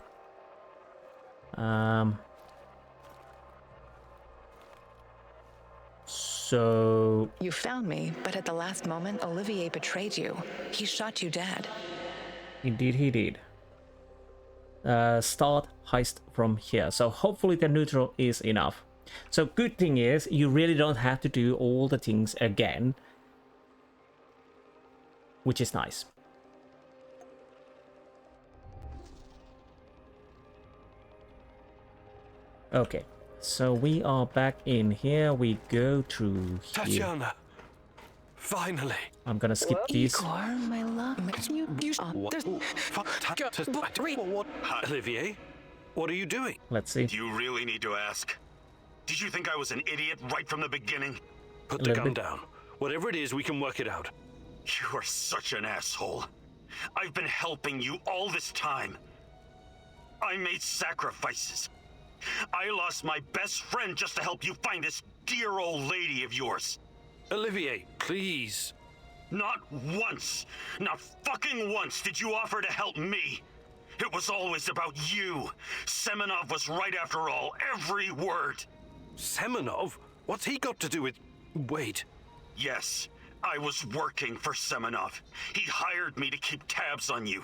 So... You found me, but at the last moment, Olivier betrayed you. He shot you dead. Indeed he did. Start heist from here. So hopefully the neutral is enough. So good thing is, you really don't have to do all the things again. Which is nice. Okay, so we are back in here. We go through here. Tatiana, finally. I'm gonna skip these. Igor, my love, What? Olivier, what are you doing? Let's see. Do you really need to ask? Did you think I was an idiot right from the beginning? Put the gun down. Whatever it is, we can work it out. You are such an asshole. I've been helping you all this time. I made sacrifices. I lost my best friend just to help you find this dear old lady of yours. Olivier, please. Not once, not fucking once did you offer to help me. It was always about you. Semenov was right after all, every word. Semenov? What's he got to do with... Wait. Yes, I was working for Semenov. He hired me to keep tabs on you.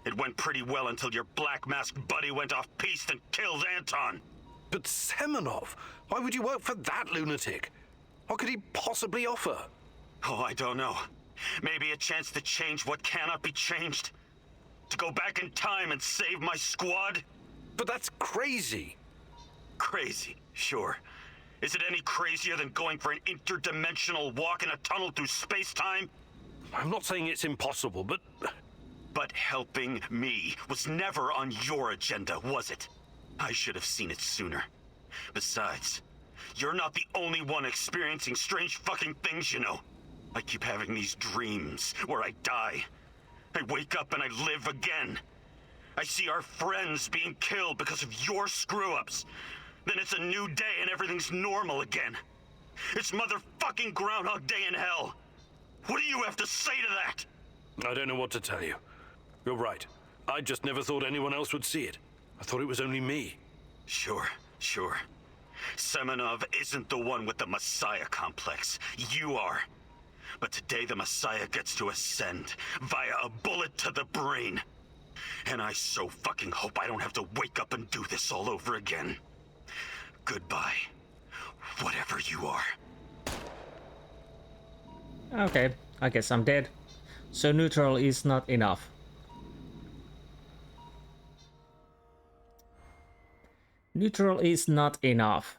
It went pretty well until your black masked buddy went off-piste and killed Anton. But Semenov? Why would you work for that lunatic? What could he possibly offer? Oh, I don't know. Maybe a chance to change what cannot be changed? To go back in time and save my squad? But that's crazy. Crazy, sure. Is it any crazier than going for an interdimensional walk in a tunnel through space-time? I'm not saying it's impossible, but... But helping me was never on your agenda, was it? I should have seen it sooner. Besides, you're not the only one experiencing strange fucking things, you know. I keep having these dreams where I die. I wake up and I live again. I see our friends being killed because of your screw-ups. Then it's a new day and everything's normal again. It's motherfucking Groundhog Day in hell. What do you have to say to that? I don't know what to tell you. You're right. I just never thought anyone else would see it. I thought it was only me. Sure. Semenov isn't the one with the Messiah complex. You are. But today the Messiah gets to ascend via a bullet to the brain. And I so fucking hope I don't have to wake up and do this all over again. Goodbye, whatever you are. Okay, I guess I'm dead. So neutral is not enough. Neutral is not enough.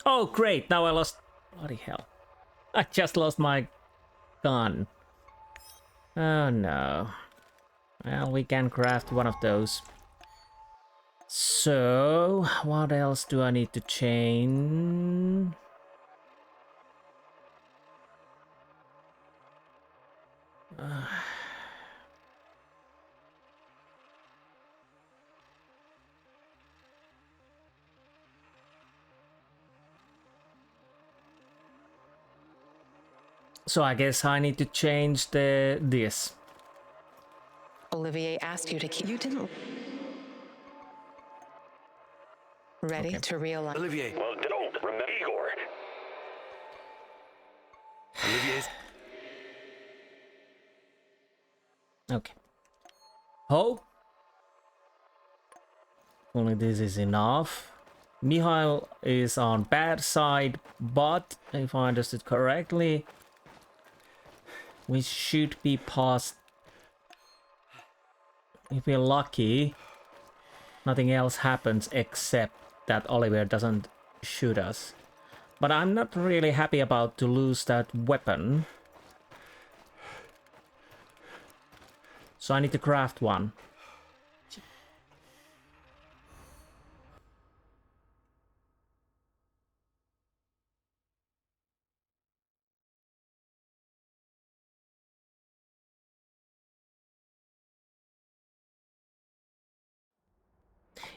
Oh great, now I lost... Bloody hell. I just lost my gun. Oh no. Well, we can craft one of those. So, what else do I need to change? So I guess I need to change this. Olivier asked you to keep... You didn't... Ready to realize... Olivier. Well, don't remember Igor. Olivier's... Okay. Oh. Only this is enough. Mihail is on bad side, but if I understood correctly, we should be past. If we're lucky, nothing else happens except that Oliver doesn't shoot us. But I'm not really happy about to lose that weapon. So I need to craft one.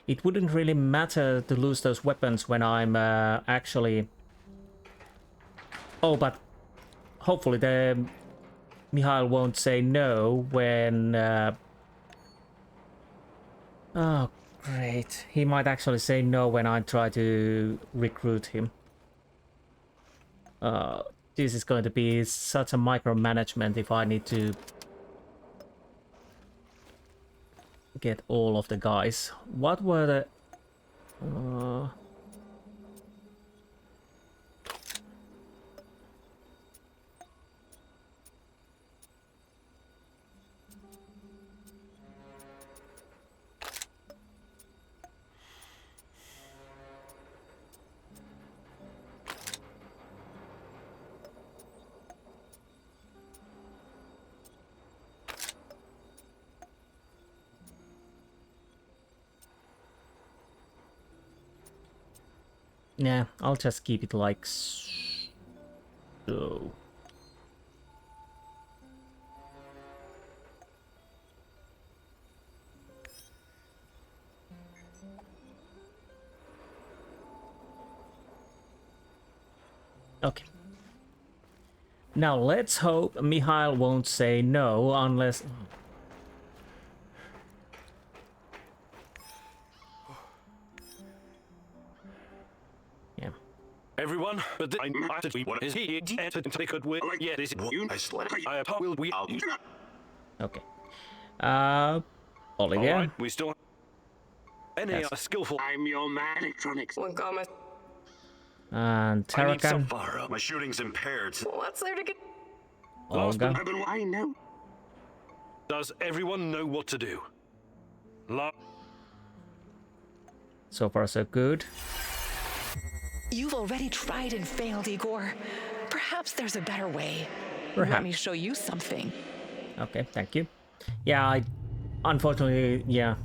It wouldn't really matter to lose those weapons when I'm actually... Oh, but hopefully the Mikhail won't say no when... Oh, great. He might actually say no when I try to recruit him. This is going to be such a micromanagement if I need to get all of the guys. What were the... Yeah, I'll just keep it like so. Okay. Now let's hope Mikhail won't say no unless... Everyone, but what is he? Could we? Yeah, this I will we. Okay. Olivia. All right, we still. Any are skillful. I'm your man. Electronics. And Tarakan. My shooting's impaired. What's there to get? Olga. I know. Does everyone know what to do? So far, so good. You've already tried and failed, Igor. Perhaps there's a better way. Perhaps. Let me show you something. Okay, thank you. Yeah, unfortunately, yeah.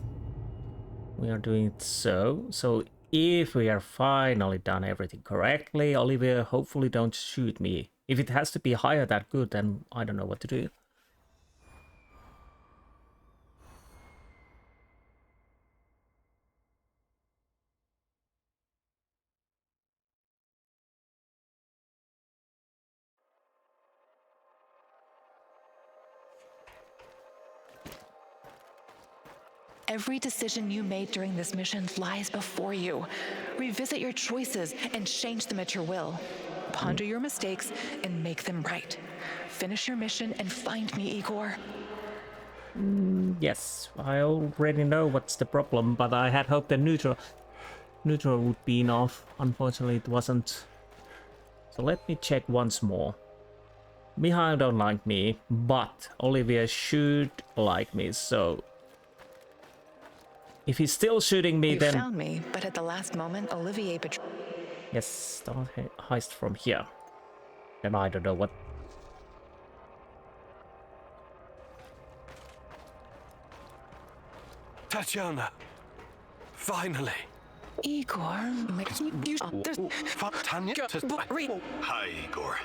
We are doing it so. So if we are finally done everything correctly, Olivia, hopefully don't shoot me. If it has to be higher than good, then I don't know what to do. Every decision you made during this mission lies before you. Revisit your choices and change them at your will. Ponder your mistakes and make them right. Finish your mission and find me, Igor. Yes, I already know what's the problem, but I had hoped the neutral would be enough. Unfortunately, it wasn't. So let me check once more. Mikhail don't like me, but Olivia should like me, so... If he's still shooting me, then... You found me, but at the last moment, Olivier betrayed... Yes, start heist from here. Then I don't know what... Tatiana, finally. Igor, Hi, Igor.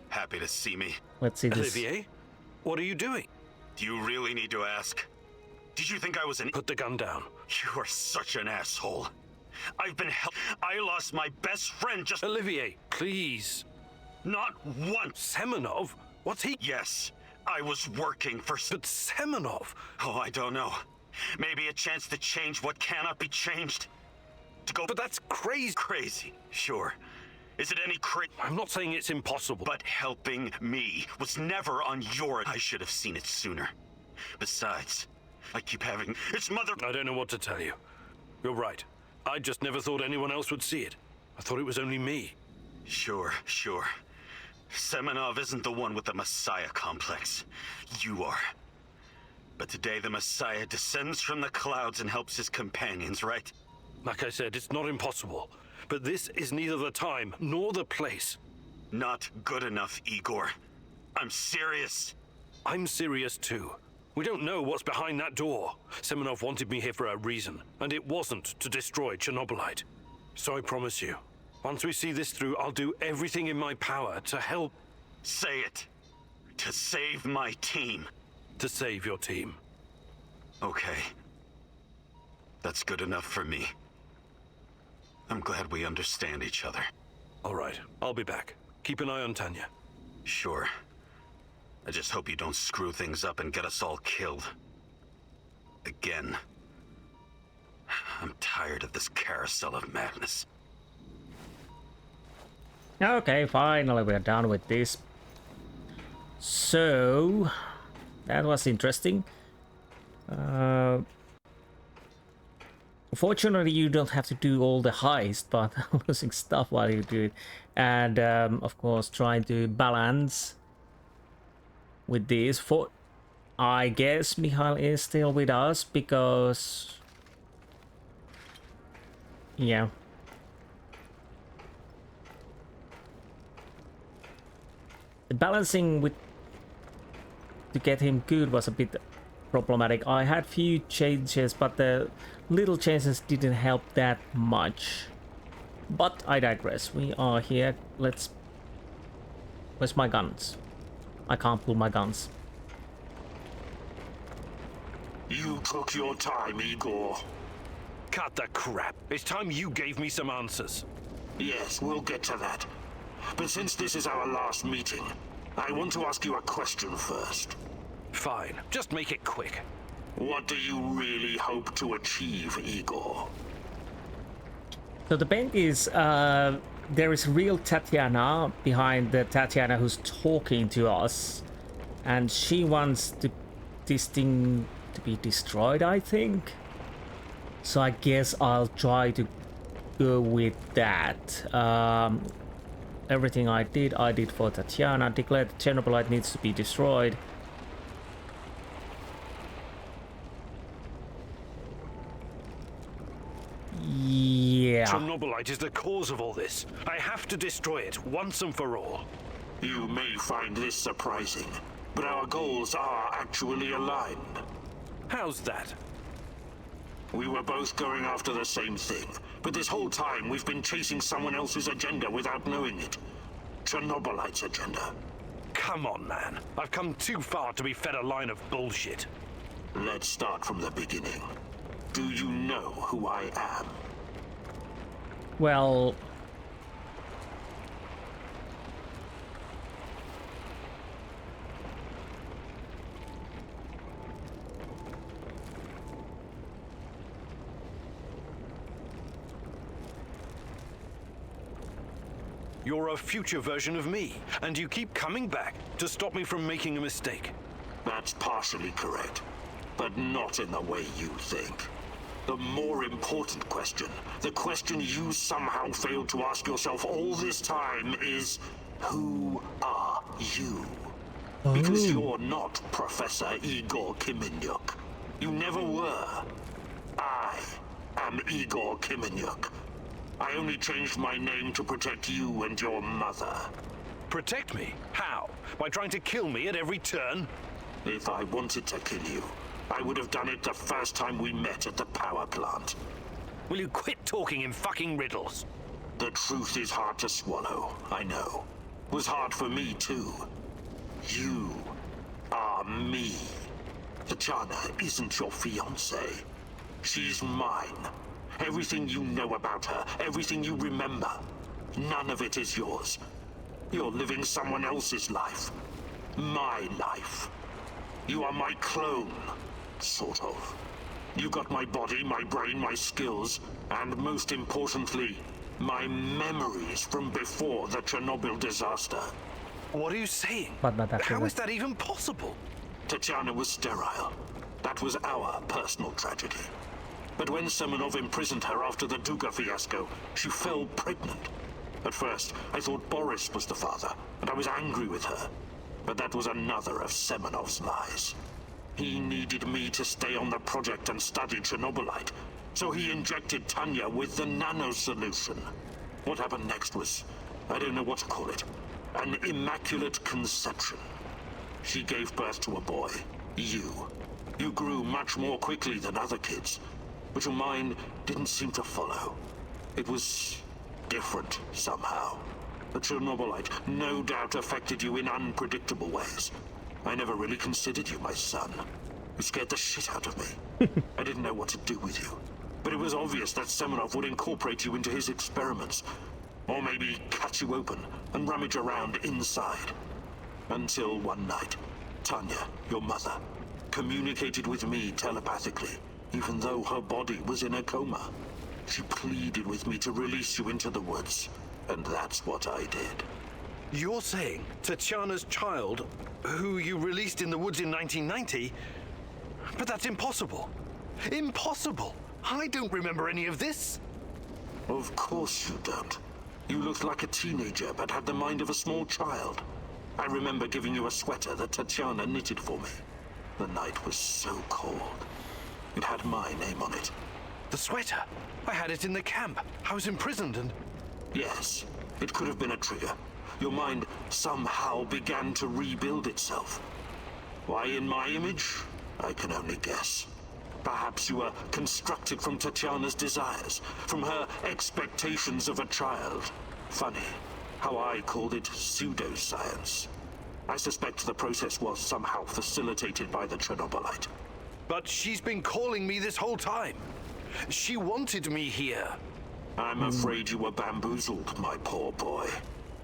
Happy to see me. Let's see this. Olivier, what are you doing? Do you really need to ask? Did you think I was an... Put the gun down. You are such an asshole. I've been I lost my best friend just... Olivier, please. Not once. Semenov? What's he... Yes, I was working for... But Semenov? Oh, I don't know. Maybe a chance to change what cannot be changed. To go... But that's crazy. Crazy, sure. Is it any I'm not saying it's impossible. But helping me was never on your... I should have seen it sooner. Besides... I keep having... It's mother... I don't know what to tell you. You're right. I just never thought anyone else would see it. I thought it was only me. Sure. Semenov isn't the one with the Messiah complex. You are. But today the Messiah descends from the clouds and helps his companions, right? Like I said, it's not impossible. but this is neither the time nor the place. Not good enough, Igor. I'm serious. I'm serious too. We don't know what's behind that door. Semenov wanted me here for a reason, and it wasn't to destroy Chernobylite. So I promise you, once we see this through, I'll do everything in my power to help. Say it. To save my team. To save your team. Okay. That's good enough for me. I'm glad we understand each other. All right, I'll be back. Keep an eye on Tanya. Sure. I just hope you don't screw things up and get us all killed. Again. I'm tired of this carousel of madness. Okay, finally we're done with this. So, that was interesting. Fortunately, you don't have to do all the heist, but losing stuff while you do it. And, of course, trying to balance with this. For I guess Mikhail is still with us because... yeah. The balancing with... to get him good was a bit problematic. I had few changes, but the little changes didn't help that much. But I digress. We are here. Let's... where's my guns? I can't pull my guns. You took your time, Igor. Cut the crap. It's time you gave me some answers. Yes, we'll get to that. But since this is our last meeting, I want to ask you a question first. Fine. Just make it quick. What do you really hope to achieve, Igor? So the thing is, there is real Tatiana behind the Tatiana who's talking to us, and she wants this thing to be destroyed, I think. So I guess I'll try to go with that. Everything I did for Tatiana. Declared Chernobylite needs to be destroyed. Yeah. Chernobylite is the cause of all this. I have to destroy it once and for all. You may find this surprising, but our goals are actually aligned. How's that? We were both going after the same thing, but this whole time we've been chasing someone else's agenda without knowing it. Chernobylite's agenda. Come on, man. I've come too far to be fed a line of bullshit. Let's start from the beginning. Do you know who I am? Well... You're a future version of me, and you keep coming back to stop me from making a mistake. That's partially correct, but not in the way you think. The more important question, the question you somehow failed to ask yourself all this time is, who are you? Because you're not Professor Igor Kiminyuk. You never were. I am Igor Kiminyuk. I only changed my name to protect you and your mother. Protect me? How? By trying to kill me at every turn? If I wanted to kill you, I would have done it the first time we met at the power plant. Will you quit talking in fucking riddles? The truth is hard to swallow, I know. It was hard for me too. You are me. Tatiana isn't your fiancée. She's mine. Everything you know about her, everything you remember, none of it is yours. You're living someone else's life. My life. You are my clone, sort of. You got my body, my brain, my skills, and most importantly, my memories from before the Chernobyl disaster. What are you saying? But not after How that. is that even possible? Tatiana was sterile. That was our personal tragedy. But when Semenov imprisoned her after the Duga fiasco, she fell pregnant. At first, I thought Boris was the father, and I was angry with her. But that was another of Semenov's lies. He needed me to stay on the project and study Chernobylite, so he injected Tanya with the nano solution. What happened next was, I don't know what to call it, an immaculate conception. She gave birth to a boy, you. You grew much more quickly than other kids, but your mind didn't seem to follow. It was different somehow. The Chernobylite no doubt affected you in unpredictable ways. I never really considered you my son. You scared the shit out of me. I didn't know what to do with you. But it was obvious that Semenov would incorporate you into his experiments. Or maybe cut you open and rummage around inside. Until one night, Tanya, your mother, communicated with me telepathically, even though her body was in a coma. She pleaded with me to release you into the woods, and that's what I did. You're saying Tatiana's child, who you released in the woods in 1990? But that's impossible. Impossible! I don't remember any of this. Of course you don't. You looked like a teenager, but had the mind of a small child. I remember giving you a sweater that Tatiana knitted for me. The night was so cold. It had my name on it. The sweater? I had it in the camp. I was imprisoned and... Yes, it could have been a trigger. Your mind somehow began to rebuild itself. Why in my image? I can only guess. Perhaps you were constructed from Tatiana's desires, from her expectations of a child. Funny how I called it pseudoscience. I suspect the process was somehow facilitated by the Chernobylite. But she's been calling me this whole time. She wanted me here. I'm afraid you were bamboozled, my poor boy.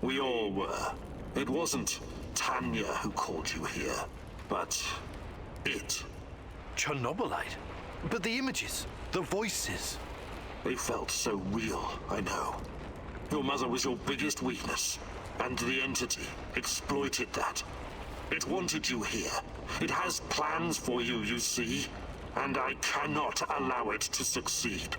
We all were. It wasn't Tanya who called you here, but it. Chernobylite? But the images, the voices. They felt so real, I know. Your mother was your biggest weakness, and the entity exploited that. It wanted you here. It has plans for you, you see, and I cannot allow it to succeed.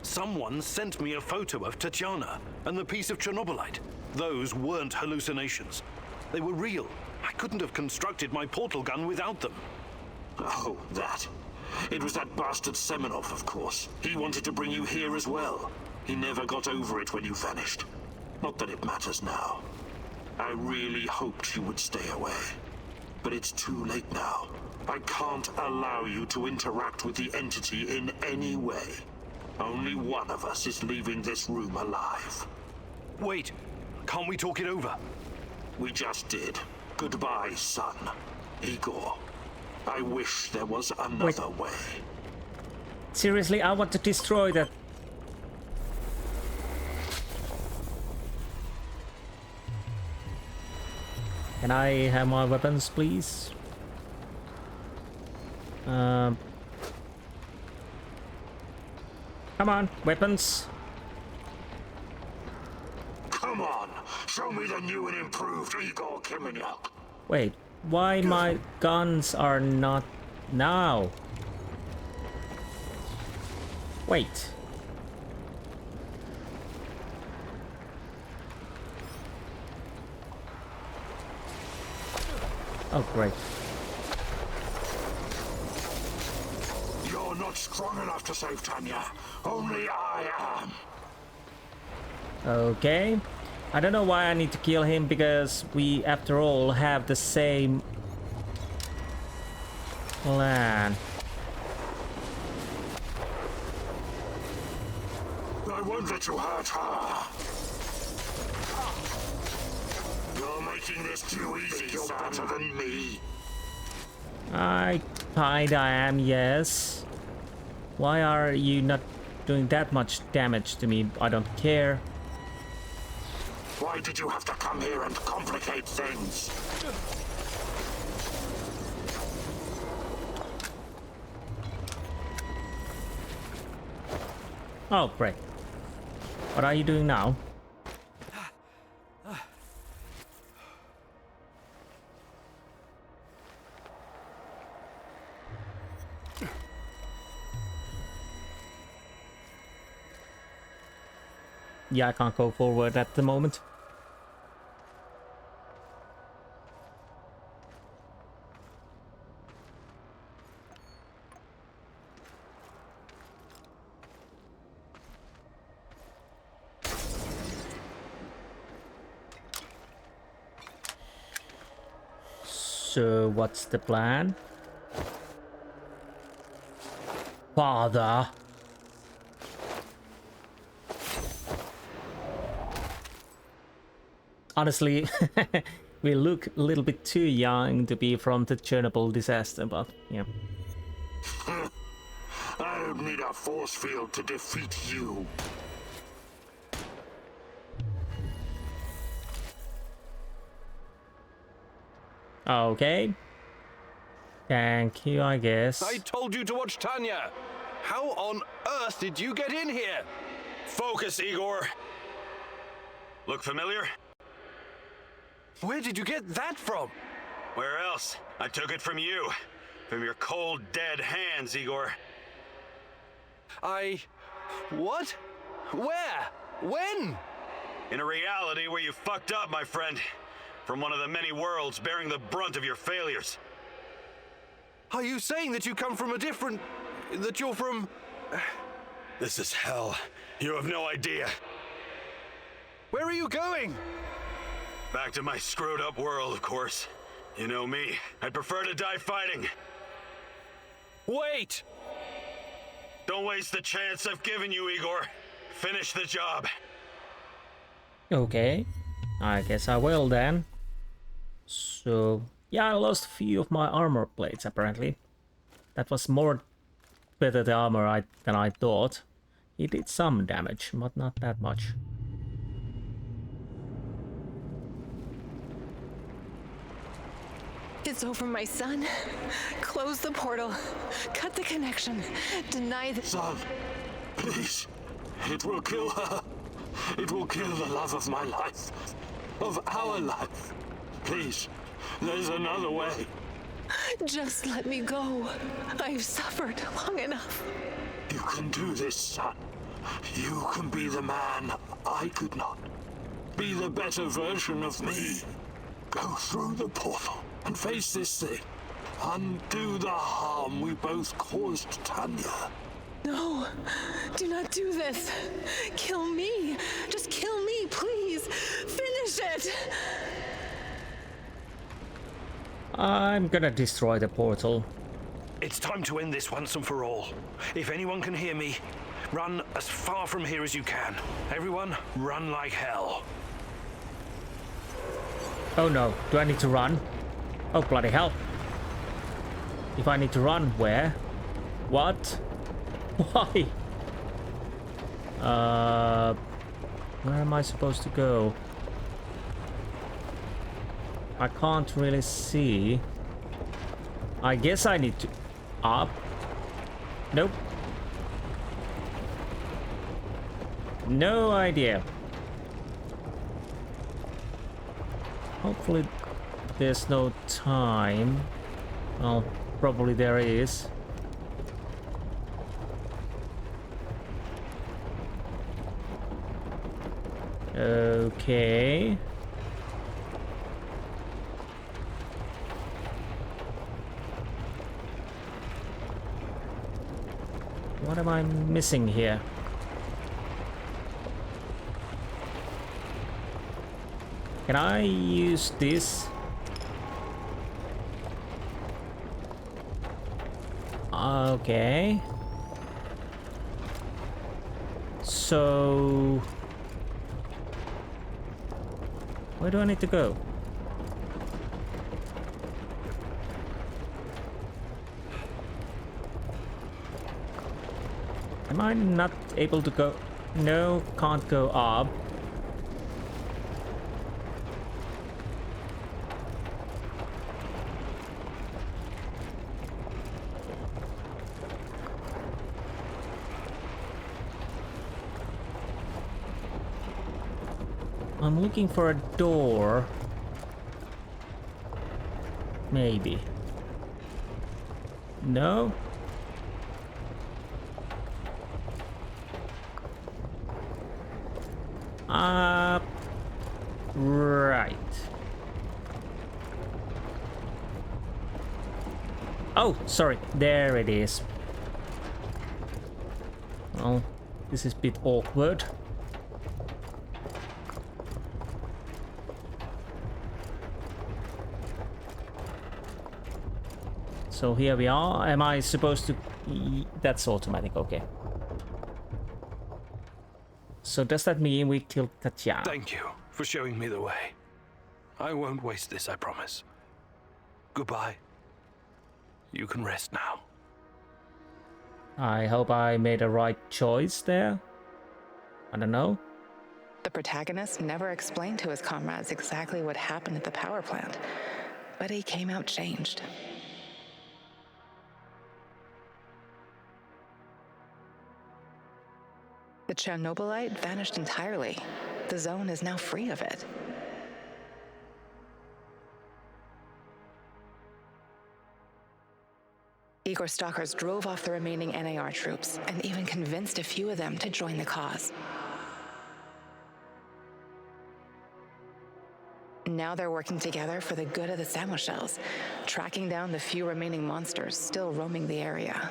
Someone sent me a photo of Tatiana and the piece of Chernobylite. Those weren't hallucinations. They were real. I couldn't have constructed my portal gun without them. Oh, that. It was that bastard Semenov, of course. He wanted to bring you here as well. He never got over it when you vanished. Not that it matters now. I really hoped you would stay away. But it's too late now. I can't allow you to interact with the entity in any way. Only one of us is leaving this room alive. Wait, can't we talk it over? We just did. Goodbye, son. Igor. I wish there was another way. Seriously, I want to destroy that. Can I have my weapons, please? Come on, weapons. Come on, show me the new and improved Igor Kimenyuk. Wait, why my guns are not now? Wait. Oh, great. You're not strong enough to save Tanya. Only I am. Okay. I don't know why I need to kill him, because we, after all, have the same plan. I won't let you hurt her. You're making this too easy. You're better than me. I am, yes. Why are you not doing that much damage to me? I don't care. Why did you have to come here and complicate things? Oh, great. What are you doing now? Yeah, I can't go forward at the moment. So what's the plan? Father. Honestly, we look a little bit too young to be from the Chernobyl disaster, but yeah. I don't need a force field to defeat you. Okay. Thank you, I guess. I told you to watch Tanya. How on earth did you get in here? Focus, Igor. Look familiar? Where did you get that from? Where else? I took it from you. From your cold, dead hands, Igor. What? Where? When? In a reality where you fucked up, my friend. From one of the many worlds bearing the brunt of your failures. Are you saying that you come from a different... that you're from... This is hell. You have no idea. Where are you going? Back to my screwed up world, of course. You know me. I'd prefer to die fighting. Wait! Don't waste the chance I've given you, Igor. Finish the job. Okay. I guess I will then. So, yeah, I lost a few of my armor plates, apparently. That was more better the armor than I thought. It did some damage, but not that much. It's over, my son. Close the portal. Cut the connection. Deny the... Son, please. It will kill her. It will kill the love of my life. Of our life. Please. There's another way. Just let me go. I've suffered long enough. You can do this, son. You can be the man I could not. Be the better version of me. Go through the portal and face this thing. Undo the harm we both caused Tanya. No, do not do this. Kill me. Just kill me, please. Finish it. I'm gonna destroy the portal. It's time to end this once and for all. If anyone can hear me, run as far from here as you can. Everyone, run like hell. Oh no, do I need to run? Oh bloody hell. If I need to run, where? What? Why? Where am I supposed to go? I can't really see. I guess I need to... Up? Nope. No idea. Hopefully there's no time. Well, probably there is. Okay. What am I missing here? Can I use this? Okay. So... where do I need to go? Am I not able to go? No, can't go up. I'm looking for a door. Maybe. No? Right. Oh, sorry. There it is. Well, this is a bit awkward. So here we are. Am I supposed to... That's automatic, okay. So does that mean we killed Tatiana? Thank you for showing me the way. I won't waste this, I promise. Goodbye. You can rest now. I hope I made a right choice there. I don't know. The protagonist never explained to his comrades exactly what happened at the power plant, but he came out changed. The Chernobylite vanished entirely. The zone is now free of it. Igor stalkers drove off the remaining NAR troops and even convinced a few of them to join the cause. Now they're working together for the good of the Samoshells, tracking down the few remaining monsters still roaming the area.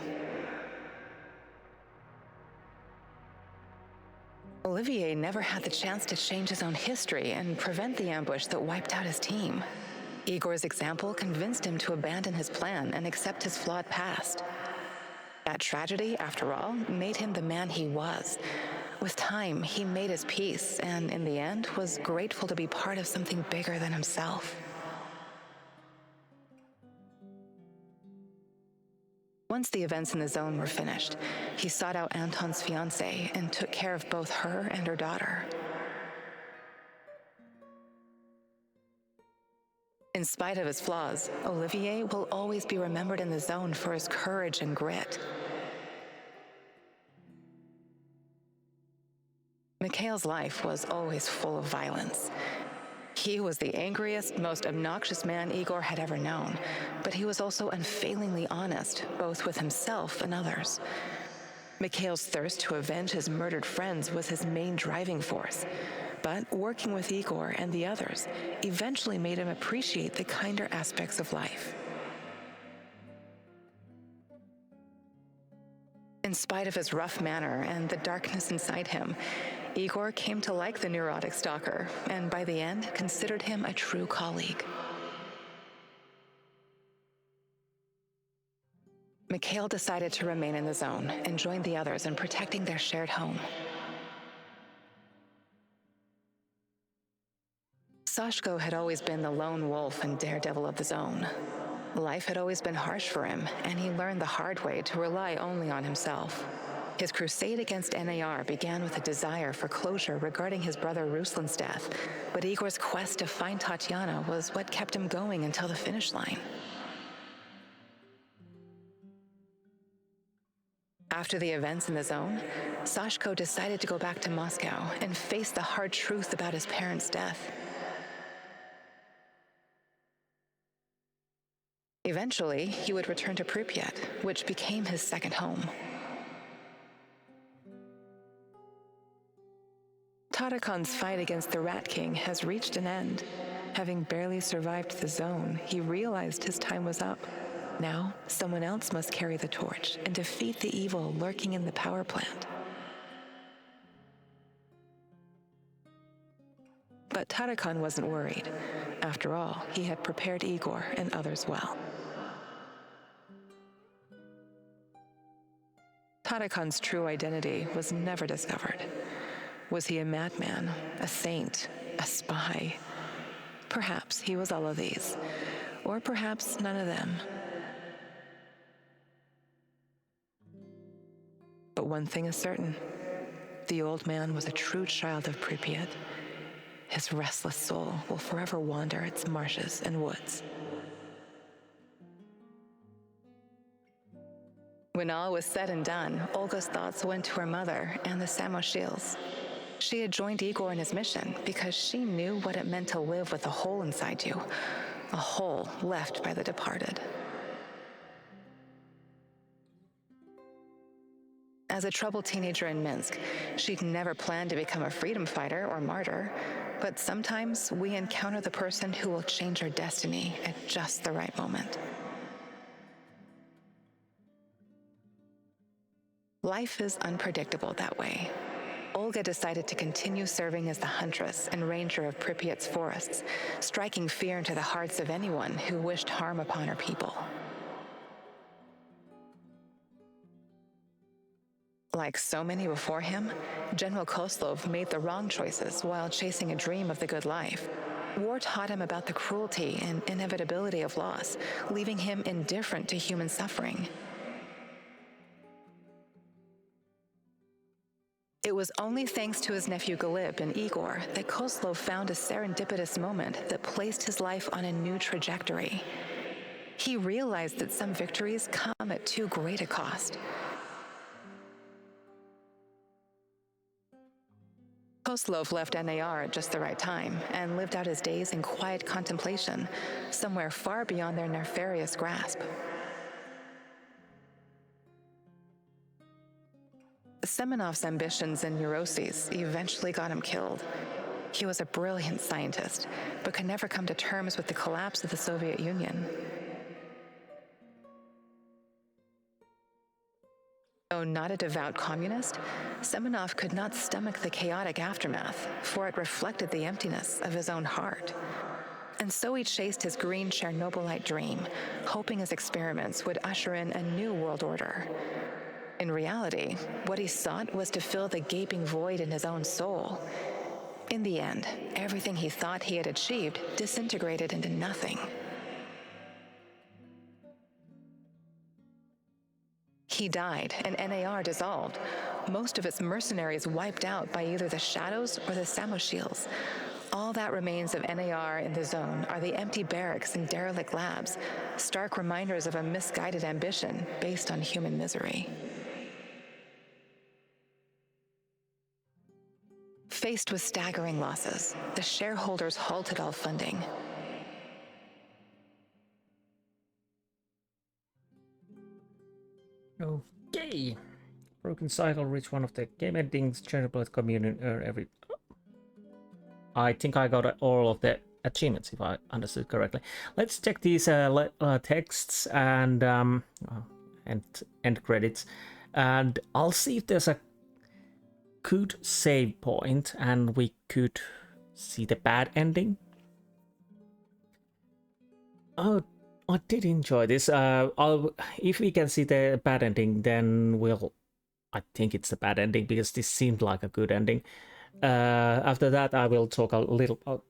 Olivier never had the chance to change his own history and prevent the ambush that wiped out his team. Igor's example convinced him to abandon his plan and accept his flawed past. That tragedy, after all, made him the man he was. With time, he made his peace, and in the end, was grateful to be part of something bigger than himself. Once the events in the zone were finished, he sought out Anton's fiancée and took care of both her and her daughter. In spite of his flaws, Olivier will always be remembered in the zone for his courage and grit. Mikhail's life was always full of violence. He was the angriest, most obnoxious man Igor had ever known, but he was also unfailingly honest, both with himself and others. Mikhail's thirst to avenge his murdered friends was his main driving force, but working with Igor and the others eventually made him appreciate the kinder aspects of life. In spite of his rough manner and the darkness inside him, Igor came to like the neurotic stalker, and by the end, considered him a true colleague. Mikhail decided to remain in the zone and join the others in protecting their shared home. Sashko had always been the lone wolf and daredevil of the zone. Life had always been harsh for him, and he learned the hard way to rely only on himself. His crusade against NAR began with a desire for closure regarding his brother Ruslan's death, but Igor's quest to find Tatiana was what kept him going until the finish line. After the events in the zone, Sashko decided to go back to Moscow and face the hard truth about his parents' death. Eventually, he would return to Pripyat, which became his second home. Tarakon's fight against the Rat King has reached an end. Having barely survived the zone, he realized his time was up. Now, someone else must carry the torch and defeat the evil lurking in the power plant. But Tarakon wasn't worried. After all, he had prepared Igor and others well. Tarakon's true identity was never discovered. Was he a madman, a saint, a spy? Perhaps he was all of these, or perhaps none of them. But one thing is certain, the old man was a true child of Pripyat. His restless soul will forever wander its marshes and woods. When all was said and done, Olga's thoughts went to her mother and the Samoshils. She had joined Igor in his mission because she knew what it meant to live with a hole inside you, a hole left by the departed. As a troubled teenager in Minsk, she'd never planned to become a freedom fighter or martyr, but sometimes we encounter the person who will change our destiny at just the right moment. Life is unpredictable that way. Olga decided to continue serving as the huntress and ranger of Pripyat's forests, striking fear into the hearts of anyone who wished harm upon her people. Like so many before him, General Koslov made the wrong choices while chasing a dream of the good life. War taught him about the cruelty and inevitability of loss, leaving him indifferent to human suffering. It was only thanks to his nephew Galip and Igor that Koslov found a serendipitous moment that placed his life on a new trajectory. He realized that some victories come at too great a cost. Koslov left NAR at just the right time and lived out his days in quiet contemplation, somewhere far beyond their nefarious grasp. Semenov's ambitions and neuroses eventually got him killed. He was a brilliant scientist, but could never come to terms with the collapse of the Soviet Union. Though not a devout communist, Semenov could not stomach the chaotic aftermath, for it reflected the emptiness of his own heart. And so he chased his green Chernobylite dream, hoping his experiments would usher in a new world order. In reality, what he sought was to fill the gaping void in his own soul. In the end, everything he thought he had achieved disintegrated into nothing. He died, and NAR dissolved, most of its mercenaries wiped out by either the Shadows or the Samoshils. All that remains of NAR in the zone are the empty barracks and derelict labs, stark reminders of a misguided ambition based on human misery. Faced with staggering losses, the shareholders halted all funding. Okay. Broken cycle reached one of the game endings. Chernobyl community every. I think I got all of the achievements if I understood correctly. Let's check these texts and end credits, and I'll see if there's a good save point and we could see the bad ending. Oh, I did enjoy this. If we can see the bad ending, then I think it's the bad ending because this seemed like a good ending. After that, I will talk a little about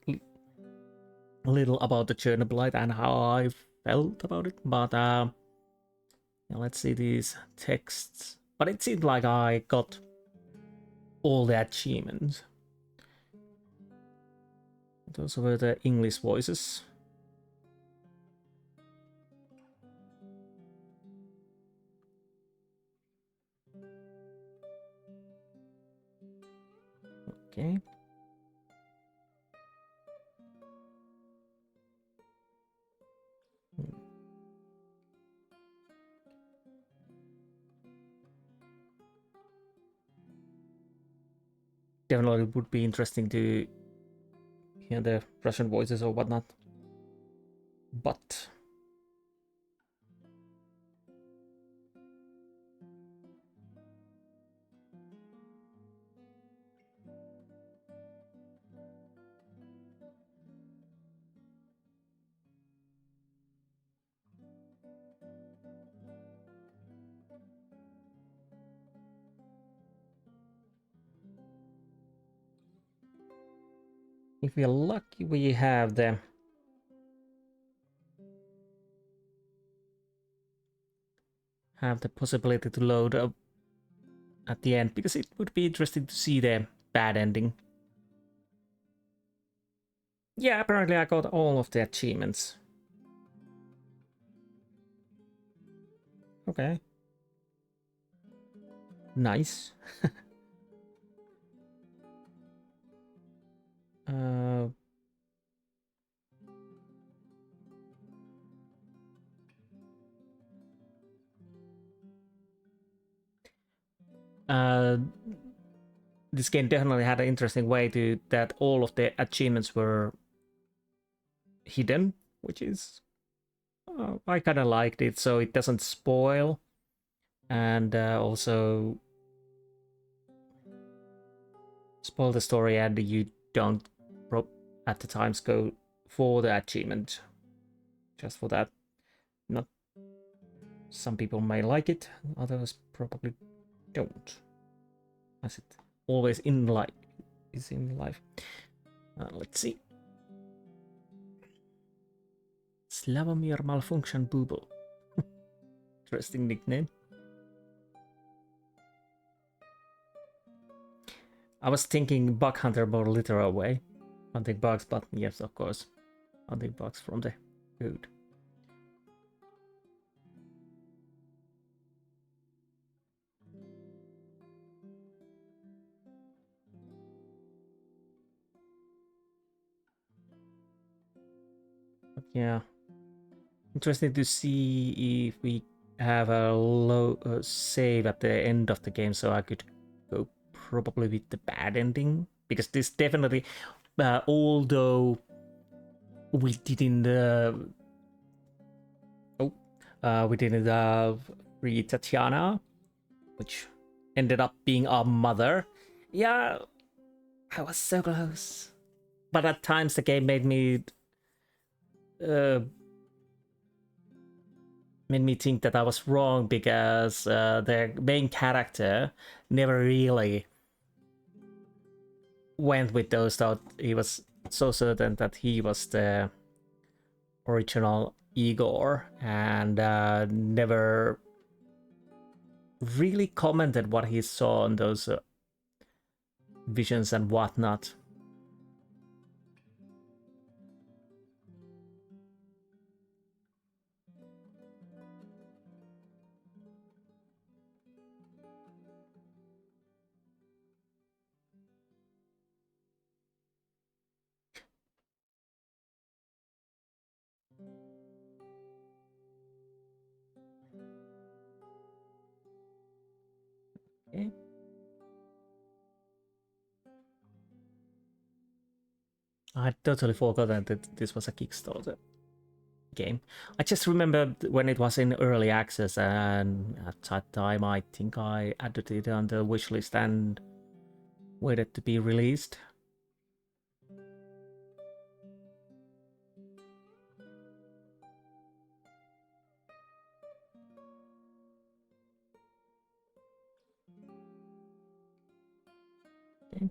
the Chernobylite and how I felt about it. But yeah, let's see these texts. But it seemed like I got all the achievements. Those were the English voices. Okay. Definitely would be interesting to hear the Russian voices or whatnot. But if we're lucky, we have the possibility to load up at the end, because it would be interesting to see the bad ending. Yeah, apparently I got all of the achievements. Okay. Nice. This game definitely had an interesting way to that all of the achievements were hidden, which is I kind of liked it, so it doesn't spoil, and also spoil the story, and you don't at the times go for the achievement just for that. Not some people may like it, others probably don't. as it always in life is in life. Let's see. Slavomir Malfunction Booble. Interesting nickname. I was thinking Bug Hunter more literal way. Hunting bugs, but yes, of course. Hunting bugs from the code. Yeah, interesting to see if we have a low save at the end of the game, so I could go probably with the bad ending, because this definitely, although we didn't free Tatiana, which ended up being our mother. Yeah, I was so close, but at times the game made me think that I was wrong, because the main character never really went with those. Thought he was so certain that he was the original Igor, and never really commented what he saw on those visions and whatnot. Okay. I totally forgot that this was a Kickstarter game. I just remember when it was in early access, and at that time I think I added it on the wishlist and waited to be released. Okay.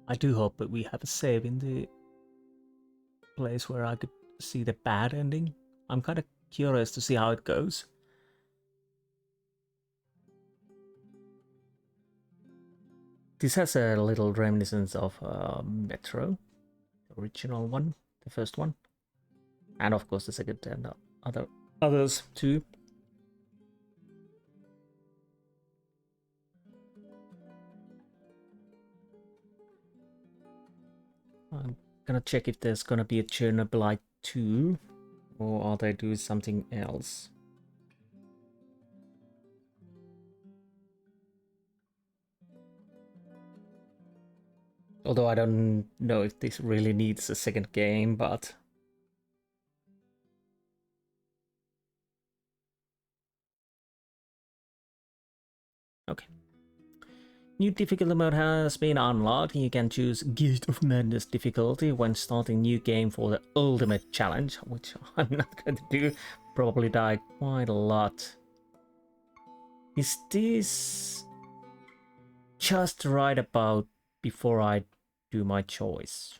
I do hope that we have a save in the place where I could see the bad ending. I'm kind of curious to see how it goes. This has a little reminiscence of Metro, the original one, the first one, and of course the second and others too. I'm gonna check if there's gonna be a Chernobylite 2, or are they doing something else? Although I don't know if this really needs a second game, but... Okay. New difficulty mode has been unlocked. You can choose Gate of Madness difficulty when starting new game for the ultimate challenge, which I'm not going to do. Probably die quite a lot. Is this just right about before I do my choice?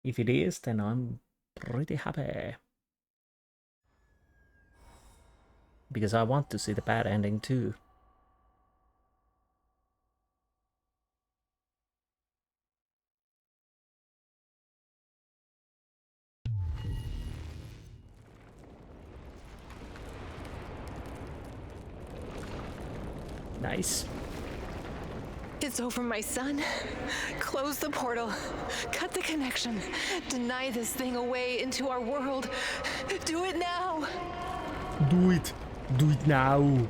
If it is, then I'm pretty happy. Because I want to see the bad ending too. Nice. It's over, my son. Close the portal. Cut the connection. Deny this thing away into our world. Do it now. Do it. Do it now.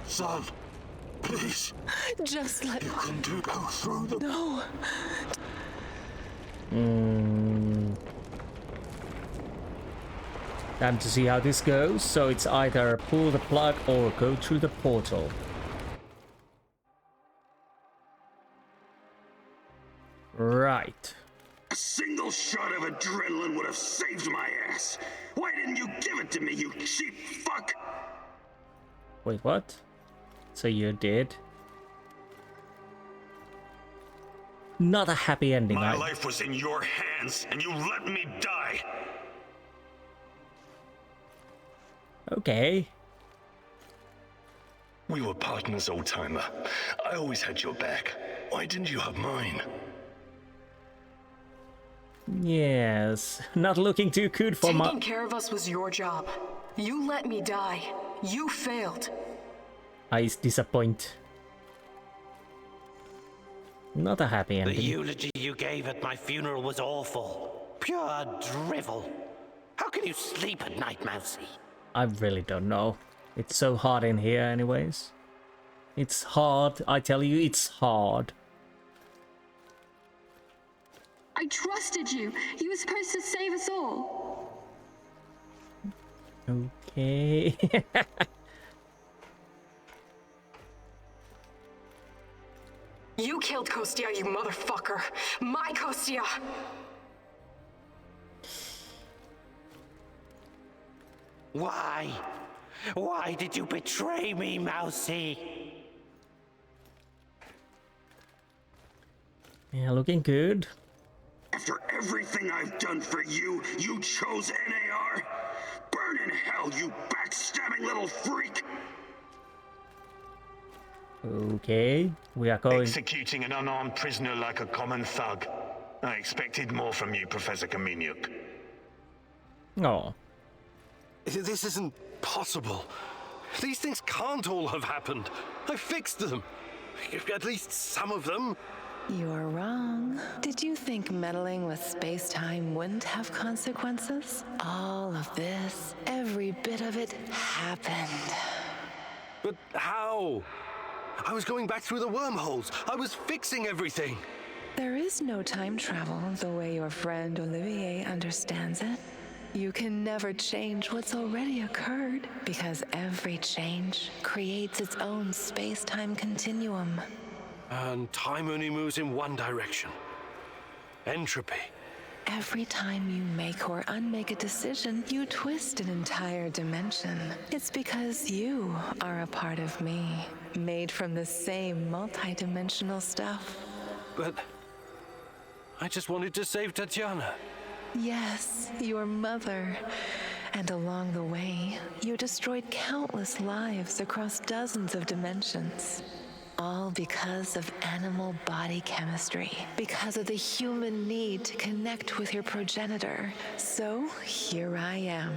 Son, please. Just let... You can go through the... No. Time to see how this goes. So it's either pull the plug or go through the portal. Right. A single shot of adrenaline would have saved my ass. Why didn't you give it to me, you cheap fuck? Wait, what? So you're dead? Not a happy ending. My life was in your hands, and you let me die. Okay. We were partners, old-timer. I always had your back. Why didn't you have mine? Yes. Not looking too good for my... Taking care of us was your job. You let me die. You failed. I disappoint. Not a happy ending. The eulogy you gave at my funeral was awful. Pure drivel. How can you sleep at night, Mousy? I really don't know. It's so hard in here anyways. It's hard. I tell you, it's hard. I trusted you. You were supposed to save us all. Okay. You killed Kostya, you motherfucker. My Kostya. Why? Why did you betray me, Mousy? Yeah, looking good. After everything I've done for you, you chose NAR? Burn in hell, you backstabbing little freak! Okay, we are going... Executing an unarmed prisoner like a common thug. I expected more from you, Professor Kaminyuk. Oh. This isn't possible. These things can't all have happened. I fixed them. At least some of them. You're wrong. Did you think meddling with space-time wouldn't have consequences? All of this, every bit of it, happened. But how? I was going back through the wormholes. I was fixing everything. There is no time travel the way your friend Olivier understands it. You can never change what's already occurred, because every change creates its own space-time continuum. And time only moves in one direction. Entropy. Every time you make or unmake a decision, you twist an entire dimension. It's because you are a part of me, made from the same multi-dimensional stuff. But I just wanted to save Tatiana. Yes, your mother. And along the way, you destroyed countless lives across dozens of dimensions. All because of animal body chemistry, because of the human need to connect with your progenitor. So here I am.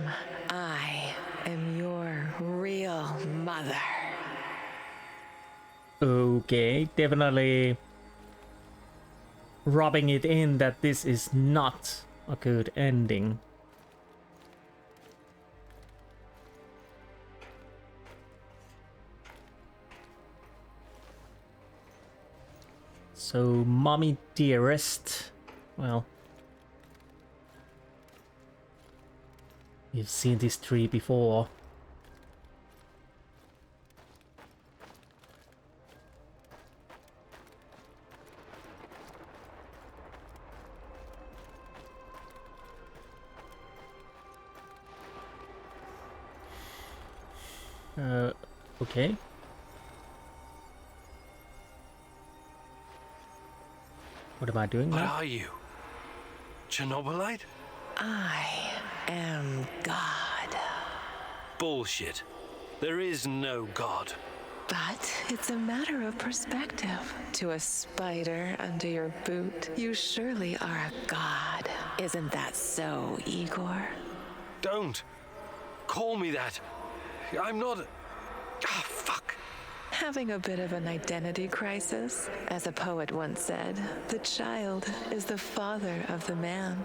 I am your real mother. Okay, definitely rubbing it in that this is not a good ending. So, mommy dearest, well, you've seen this tree before. Okay. What am I doing What now? are you? Chernobylite? I am God. Bullshit. There is no God. But it's a matter of perspective. To a spider under your boot, you surely are a god. Isn't that so, Igor? Don't. Call me that. I'm not... Ah, fuck. Having a bit of an identity crisis? As a poet once said, the child is the father of the man.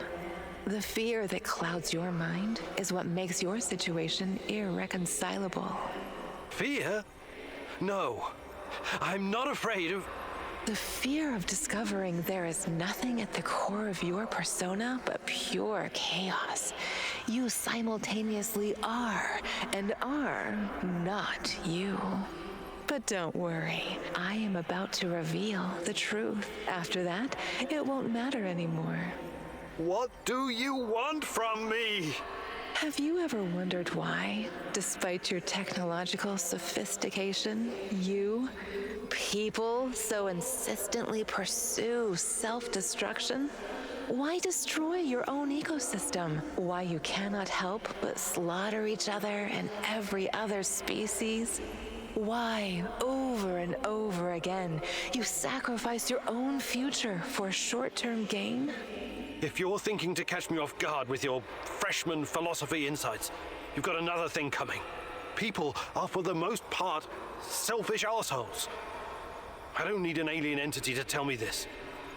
The fear that clouds your mind is what makes your situation irreconcilable. Fear? No. I'm not afraid of... The fear of discovering there is nothing at the core of your persona but pure chaos. You simultaneously are and are not you. But don't worry, I am about to reveal the truth. After that, it won't matter anymore. What do you want from me? Have you ever wondered why, despite your technological sophistication, people so insistently pursue self-destruction? Why destroy your own ecosystem? Why you cannot help but slaughter each other and every other species? Why, over and over again, you sacrifice your own future for short-term gain? If you're thinking to catch me off guard with your freshman philosophy insights, you've got another thing coming. People are, for the most part, selfish assholes. I don't need an alien entity to tell me this.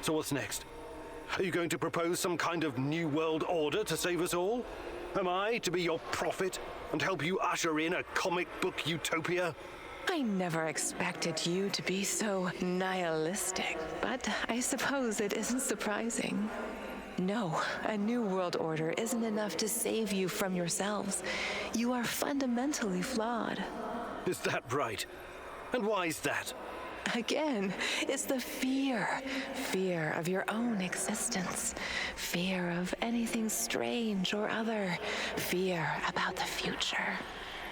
So what's next? Are you going to propose some kind of new world order to save us all? Am I to be your prophet and help you usher in a comic book utopia? I never expected you to be so nihilistic, but I suppose it isn't surprising. No, a new world order isn't enough to save you from yourselves. You are fundamentally flawed. Is that right? And why is that? Again, it's the fear. Fear of your own existence. Fear of anything strange or other. Fear about the future.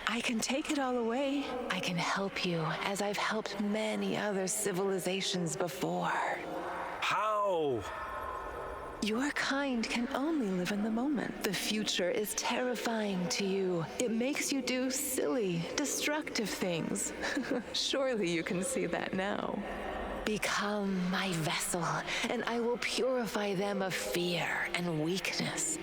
I can take it all away. I can help you, as I've helped many other civilizations before. How? Your kind can only live in the moment. The future is terrifying to you. It makes you do silly, destructive things. Surely you can see that now. Become my vessel, and I will purify them of fear and weakness.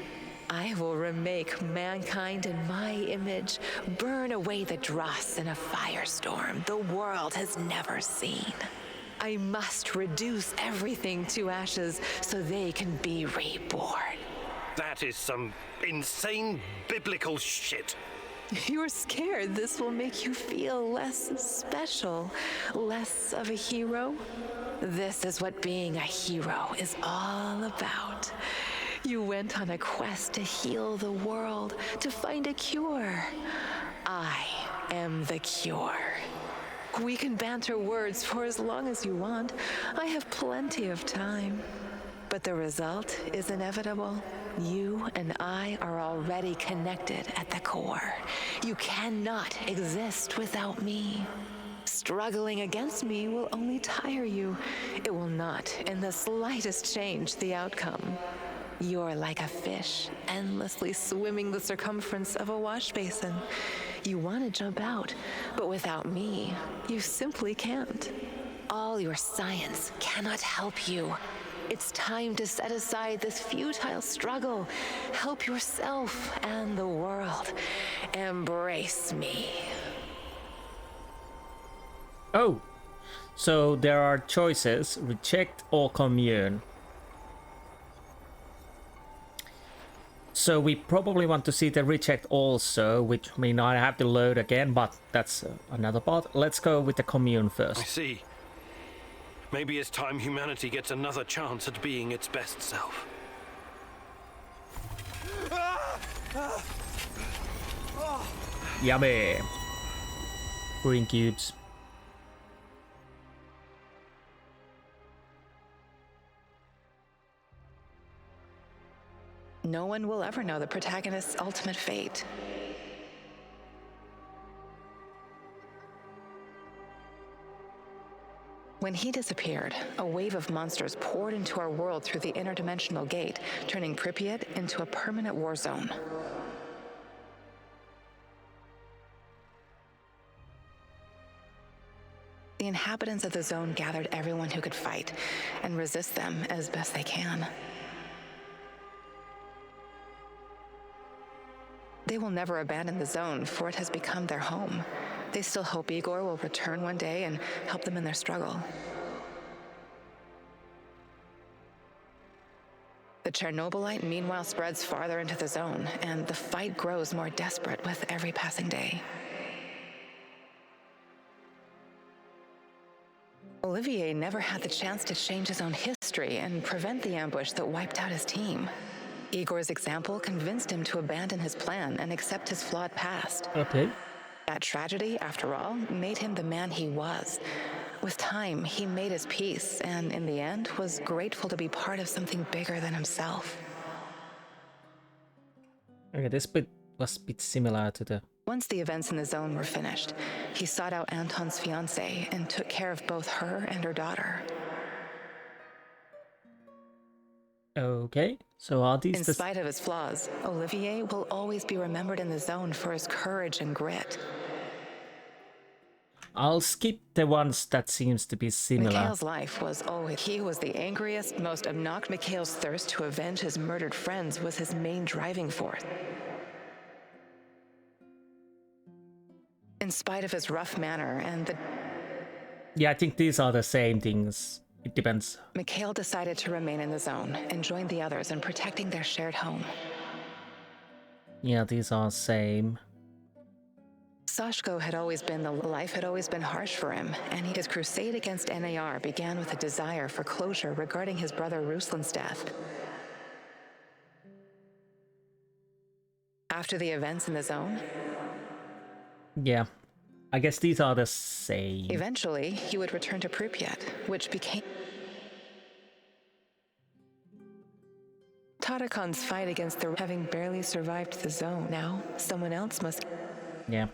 I will remake mankind in my image, burn away the dross in a firestorm the world has never seen. I must reduce everything to ashes so they can be reborn. That is some insane biblical shit. You're scared this will make you feel less special, less of a hero? This is what being a hero is all about. You went on a quest to heal the world, to find a cure. I am the cure. We can banter words for as long as you want. I have plenty of time. But the result is inevitable. You and I are already connected at the core. You cannot exist without me. Struggling against me will only tire you. It will not in the slightest change the outcome. You're like a fish, endlessly swimming the circumference of a wash basin. You want to jump out, but without me, you simply can't. All your science cannot help you. It's time to set aside this futile struggle. Help yourself and the world. Embrace me. Oh, so there are choices: reject or commune. So we probably want to see the reject also, which may not have to load again, but that's another part. Let's go with the commune first. I see. Maybe it's time humanity gets another chance at being its best self. Yummy. Green cubes. No one will ever know the protagonist's ultimate fate. When he disappeared, a wave of monsters poured into our world through the interdimensional gate, turning Pripyat into a permanent war zone. The inhabitants of the zone gathered everyone who could fight and resist them as best they can. They will never abandon the zone, for it has become their home. They still hope Igor will return one day and help them in their struggle. The Chernobylite meanwhile spreads farther into the zone, and the fight grows more desperate with every passing day. Olivier never had the chance to change his own history and prevent the ambush that wiped out his team. Igor's example convinced him to abandon his plan and accept his flawed past. Okay. That tragedy, after all, made him the man he was. With time, he made his peace, and in the end, was grateful to be part of something bigger than himself. Okay, this bit was a bit similar to the... Once the events in the zone were finished, he sought out Anton's fiancée and took care of both her and her daughter. Okay, so are these... In spite of his flaws, Olivier will always be remembered in the zone for his courage and grit. I'll skip the ones that seems to be similar. Mikhail's life was always... He was the angriest, most obnoxious. Mikhail's thirst to avenge his murdered friends was his main driving force. In spite of his rough manner and the... Yeah, I think these are the same things. It depends. Mikhail decided to remain in the zone and join the others in protecting their shared home. Yeah, these are same. Sashko had always been life had always been harsh for him, and his crusade against NAR began with a desire for closure regarding his brother Ruslan's death. After the events in the zone, yeah, I guess these are the same. Eventually, he would return to Pripyat, which became Tarakon's fight against the having barely survived the zone. Now, someone else must... Yeah.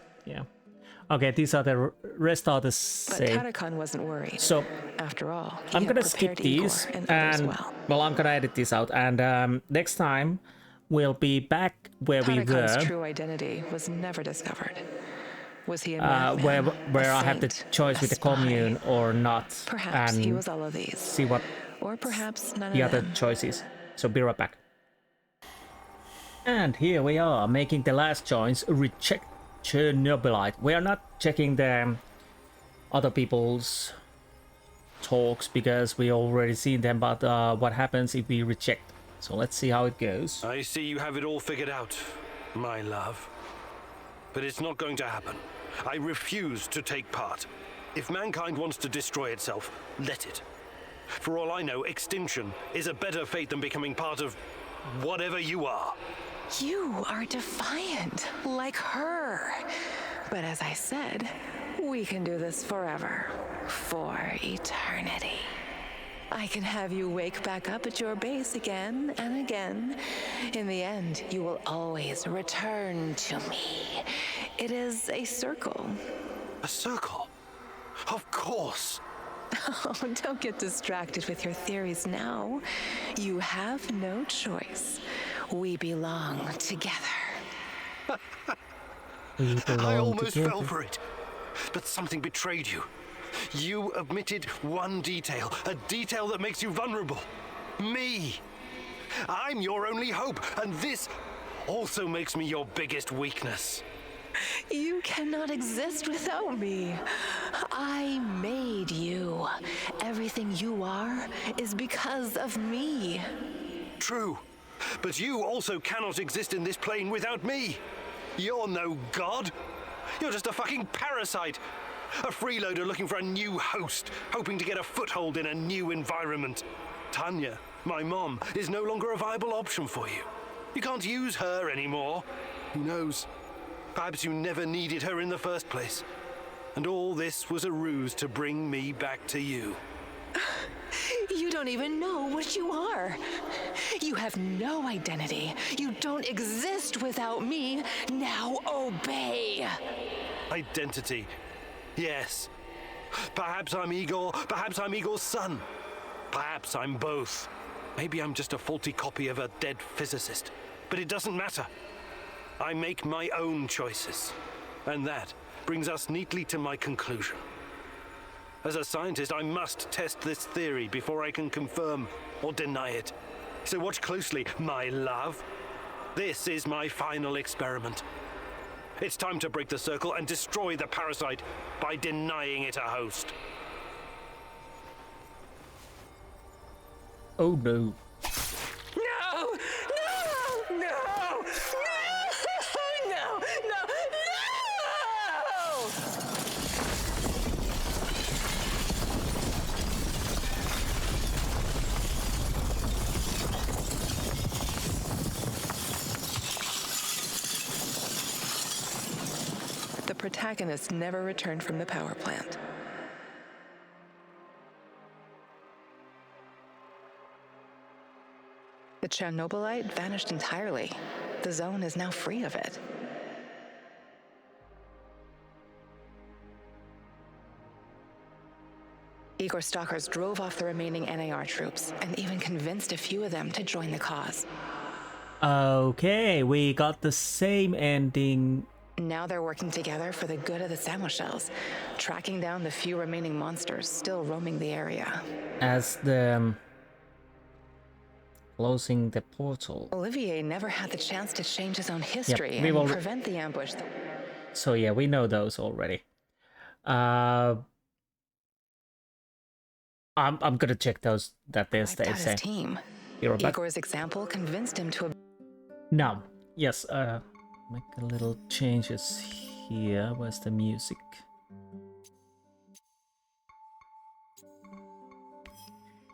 Okay, these are the rest are the same. But Tarakon wasn't worried. So, after all, I'm gonna skip these, and I'm gonna edit this out. And next time, we'll be back where we were. Tarakon's true identity was never discovered. Was he a madman, where I have the choice with the commune or not? Perhaps and he was all of these. See what or perhaps none the of other them. choices. So be right back. And here we are making the last choice. Reject Chernobylite. We are not checking the other people's talks because we already seen them. But what happens if we reject? So let's see how it goes. I see you have it all figured out, my love. But it's not going to happen. I refuse to take part. If mankind wants to destroy itself, let it. For all I know, extinction is a better fate than becoming part of whatever you are. You are defiant, like her. But as I said, we can do this forever. For eternity. I can have you wake back up at your base again and again. In the end, you will always return to me. It is a circle. A circle? Of course. Oh, don't get distracted with your theories now. You have no choice. We belong together. I almost fell for it. But something betrayed you. You omitted one detail, a detail that makes you vulnerable. Me. I'm your only hope, and this also makes me your biggest weakness. You cannot exist without me. I made you. Everything you are is because of me. True, but you also cannot exist in this plane without me. You're no god. You're just a fucking parasite. A freeloader looking for a new host, hoping to get a foothold in a new environment. Tanya, my mom, is no longer a viable option for you. You can't use her anymore. Who knows? Perhaps you never needed her in the first place. And all this was a ruse to bring me back to you. You don't even know what you are. You have no identity. You don't exist without me. Now obey. Identity. Yes. Perhaps I'm Igor. Perhaps I'm Igor's son. Perhaps I'm both. Maybe I'm just a faulty copy of a dead physicist. But it doesn't matter. I make my own choices. And that brings us neatly to my conclusion. As a scientist, I must test this theory before I can confirm or deny it. So watch closely, my love. This is my final experiment. It's time to break the circle and destroy the parasite by denying it a host. Oh no. No! protagonist never returned from the power plant. The Chernobylite vanished entirely. The zone is now free of it. Igor stalkers drove off the remaining NAR troops and even convinced a few of them to join the cause. Okay, we got the same ending. Now they're working together for the good of the Samoshells, tracking down the few remaining monsters still roaming the area. As the closing the portal. Olivier never had the chance to change his own history we and will prevent the ambush. So yeah, we know those already. I'm gonna check those that they're Wiped out his team. Igor's example convinced him to. Now, yes, make a little changes here. Where's the music?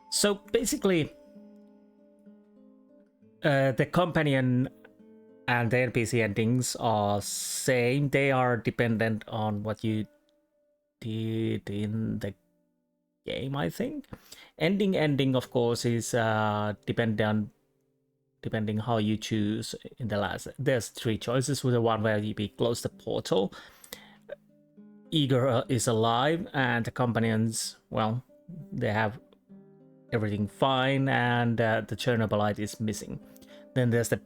So basically, the companion and the NPC endings are same. They are dependent on what you did in the game, I think. Ending of course is depending how you choose in the last. There's 3 choices with the one where we close the portal. Igor is alive and the companions, well, they have everything fine, and the Chernobylite is missing. Then there's the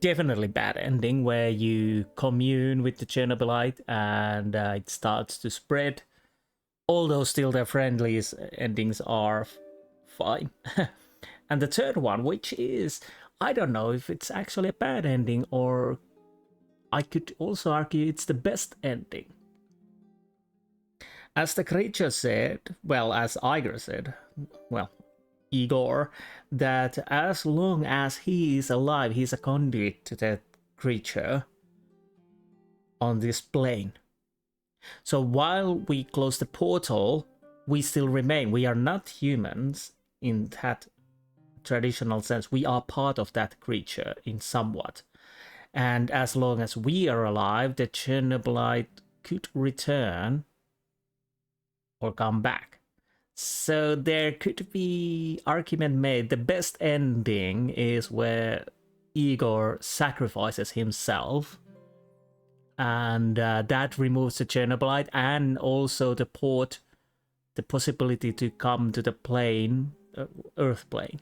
definitely bad ending where you commune with the Chernobylite and it starts to spread. Although still their friendlies endings are fine. And the third one, which is, I don't know if it's actually a bad ending, or I could also argue it's the best ending. As the creature said, well, as Igor said, well, Igor, that as long as he is alive, he's a conduit to that creature on this plane. So while we close the portal, we still remain. We are not humans in that traditional sense. We are part of that creature in somewhat. And as long as we are alive, the Chernobylite could return or come back. So there could be argument made. The best ending is where Igor sacrifices himself, and that removes the Chernobylite and also the possibility to come to the plane, Earth plane,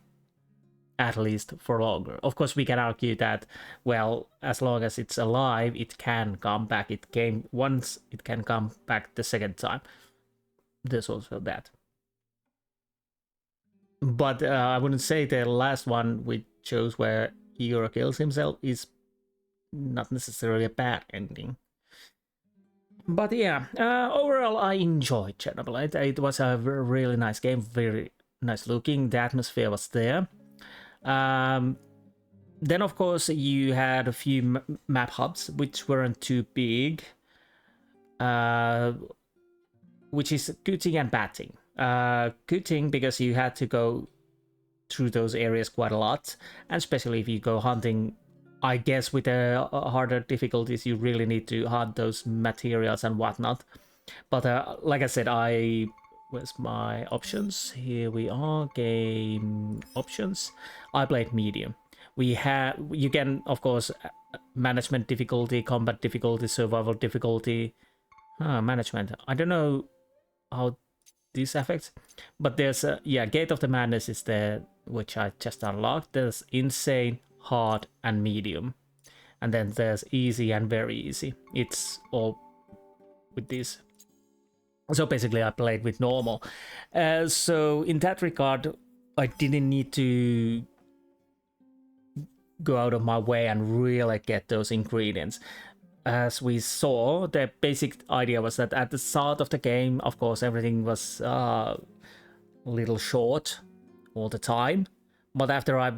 at least for longer. Of course, we can argue that, well, as long as it's alive, it can come back. It came once, it can come back the second time. There's also that. But I wouldn't say the last one we chose where Igor kills himself is not necessarily a bad ending. But yeah, overall I enjoyed Chernobyl. It was a really nice game, very nice looking. The atmosphere was there. Then of course you had a few map hubs which weren't too big, which is good thing and bad thing. Good thing because you had to go through those areas quite a lot, and especially if you go hunting, I guess with the harder difficulties you really need to hunt those materials and whatnot. But like I said, where's my options? Here we are, game options. I played medium. You can of course management difficulty, combat difficulty, survival difficulty. Management, I don't know how this affects, but there's Gate of the Madness is there, which I just unlocked. There's insane, hard, and medium, and then there's easy and very easy. It's all with this. So basically I played with normal. So in that regard, I didn't need to go out of my way and really get those ingredients. As we saw, the basic idea was that at the start of the game, of course, everything was a little short all the time. But after I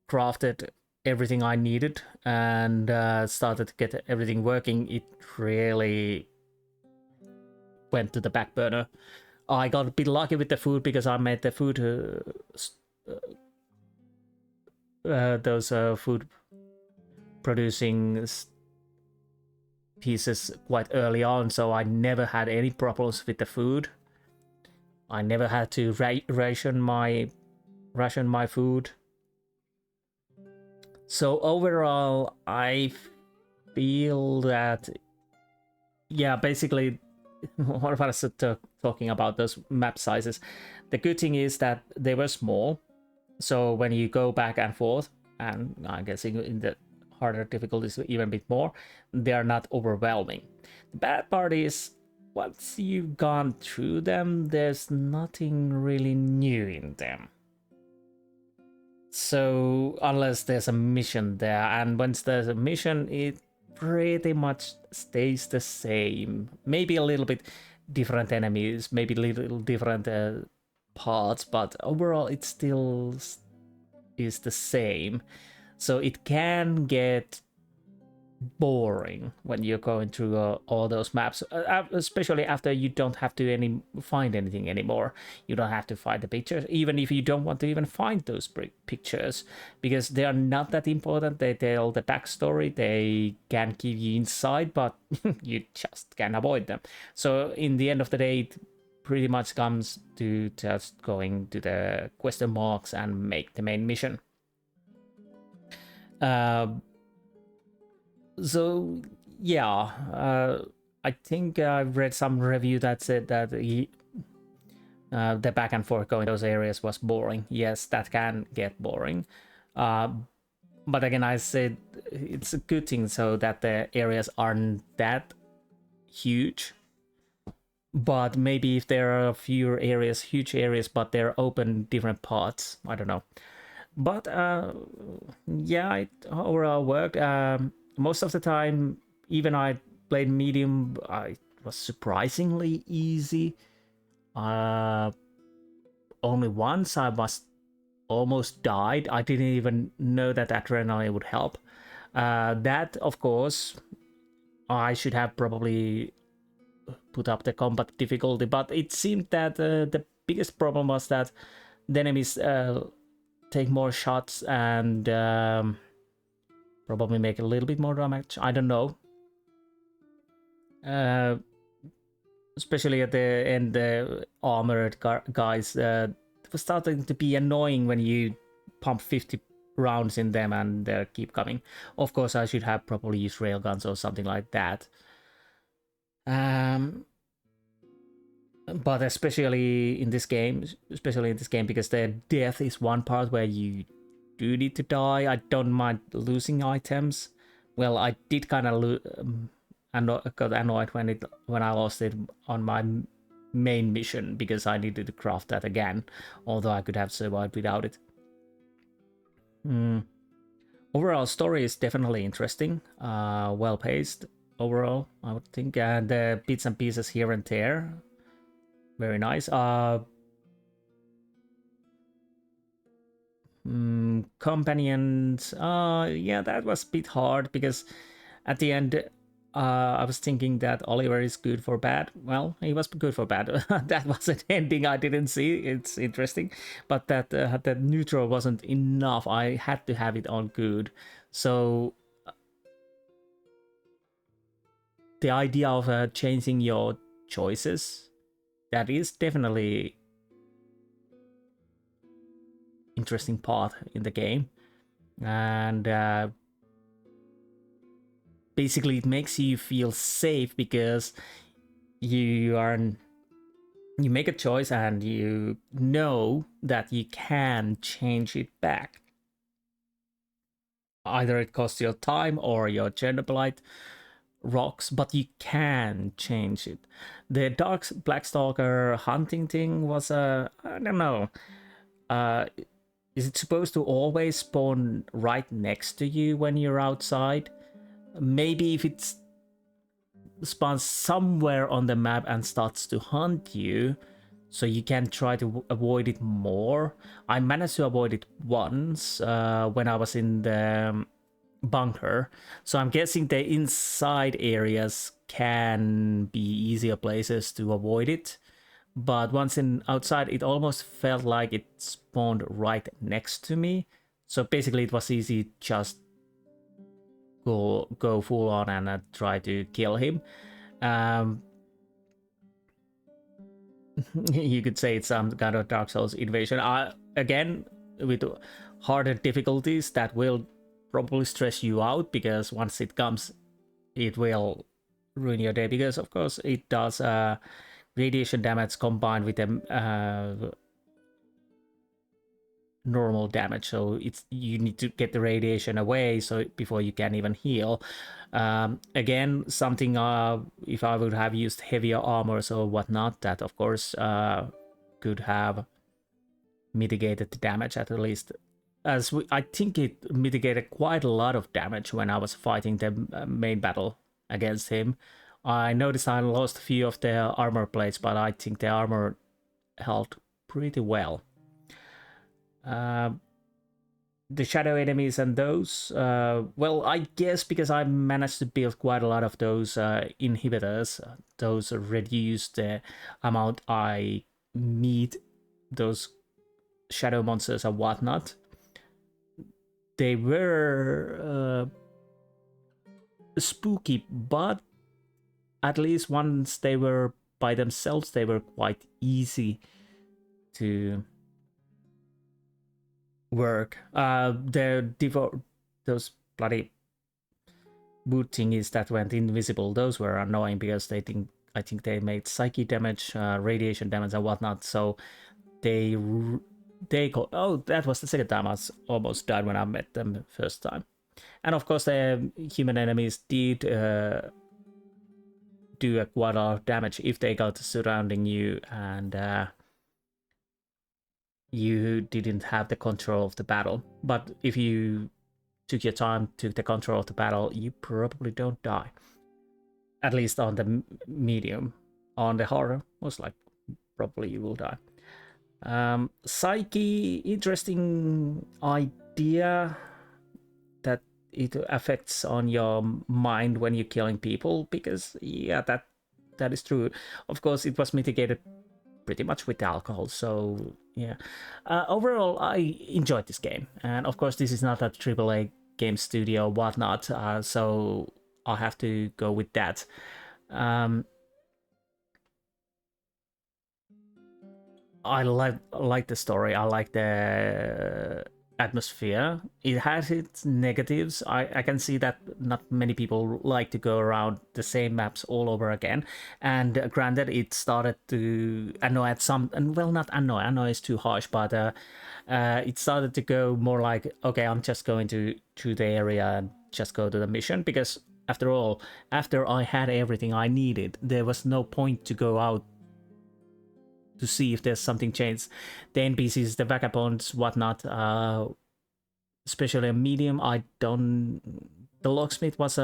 crafted everything I needed and started to get everything working, it really went to the back burner. I got a bit lucky with the food because I made the food, those food producing pieces quite early on, so I never had any problems with the food. I never had to ration my food. So overall, I feel that, yeah, basically, what I was talking about those map sizes. The good thing is that they were small, so when you go back and forth, and I guess in the harder difficulties even a bit more, they are not overwhelming. The bad part is, once you've gone through them, there's nothing really new in them. So unless there's a mission there, and once there's a mission, it pretty much stays the same. Maybe a little bit different enemies, maybe a little different parts, but overall it still is the same. So it can get boring when you're going through all those maps, especially after you don't have to find anything anymore. You don't have to find the pictures, even if you don't want to even find those pictures, because they are not that important. They tell the backstory, they can keep you inside, but you just can avoid them. So in the end of the day, it pretty much comes to just going to the question marks and make the main mission. So yeah, I think I've read some review that said that the back and forth going those areas was boring. Yes, that can get boring. But again, I said it's a good thing so that the areas aren't that huge. But maybe if there are a few areas, huge areas, but they're open different parts, I don't know. But yeah, it overall worked. Most of the time, even I played medium, it was surprisingly easy. Only once I almost died. I didn't even know that adrenaline would help. That, of course, I should have probably put up the combat difficulty, but it seemed that the biggest problem was that the enemies take more shots and probably make a little bit more damage. I don't know. Especially at the end, the armored guys, it was starting to be annoying when you pump 50 rounds in them and they keep coming. Of course, I should have probably used railguns or something like that. But especially in this game, because the death is one part where you do need to die. I don't mind losing items. Well, I did kind of got annoyed when I lost it on my main mission, because I needed to craft that again, although I could have survived without it. Overall, story is definitely interesting, well paced overall, I would think, and the bits and pieces here and there, very nice. Companions, yeah, that was a bit hard, because at the end I was thinking that Oliver is good for bad. Well, he was good for bad. That was an ending I didn't see. It's interesting, but that neutral wasn't enough. I had to have it on good. So the idea of changing your choices, that is definitely interesting part in the game, and basically it makes you feel safe, because you make a choice and you know that you can change it back. Either it costs your time or your Chernobylite rocks, but you can change it. The Black Stalker hunting thing was I don't know. Is it supposed to always spawn right next to you when you're outside? Maybe if it spawns somewhere on the map and starts to hunt you, so you can try to avoid it more. I managed to avoid it once when I was in the bunker, so I'm guessing the inside areas can be easier places to avoid it. But once outside, it almost felt like it spawned right next to me. So basically it was easy just go full on and try to kill him. You could say it's some kind of Dark Souls invasion. Again, with harder difficulties, that will probably stress you out, because once it comes, it will ruin your day, because of course it does radiation damage combined with the normal damage, so you need to get the radiation away so before you can even heal. Again, something if I would have used heavier armors or whatnot, that of course could have mitigated the damage, at least. I think it mitigated quite a lot of damage when I was fighting the main battle against him. I noticed I lost a few of the armor plates, but I think the armor held pretty well. The shadow enemies and those, well, I guess because I managed to build quite a lot of those inhibitors, those reduce the amount I meet those shadow monsters and whatnot. They were spooky, but at least once they were by themselves, they were quite easy to work. Those bloody boot thingies that went invisible, those were annoying, because I think they made psychic damage, radiation damage and whatnot, so they oh, that was the second time I almost died when I met them the first time. And of course the human enemies did do quite a lot of damage if they got surrounding you and you didn't have the control of the battle. But if you took your time, took the control of the battle, you probably don't die. At least on the medium. On the harder, most likely, probably you will die. Psyche, interesting idea that it affects on your mind when you're killing people, because yeah, that is true. Of course, it was mitigated pretty much with alcohol, so yeah. Overall, I enjoyed this game, and of course this is not a AAA game studio or whatnot, so I'll have to go with that. I like the story, I like the atmosphere. It has its negatives. I can see that not many people like to go around the same maps all over again, and granted it started to annoy at some, and well, not annoy is too harsh, but it started to go more like, okay, I'm just going to the area and just go to the mission, because after all, after I had everything I needed, there was no point to go out to see if there's something changed. The NPCs, the vagabonds, whatnot, especially a medium, the locksmith was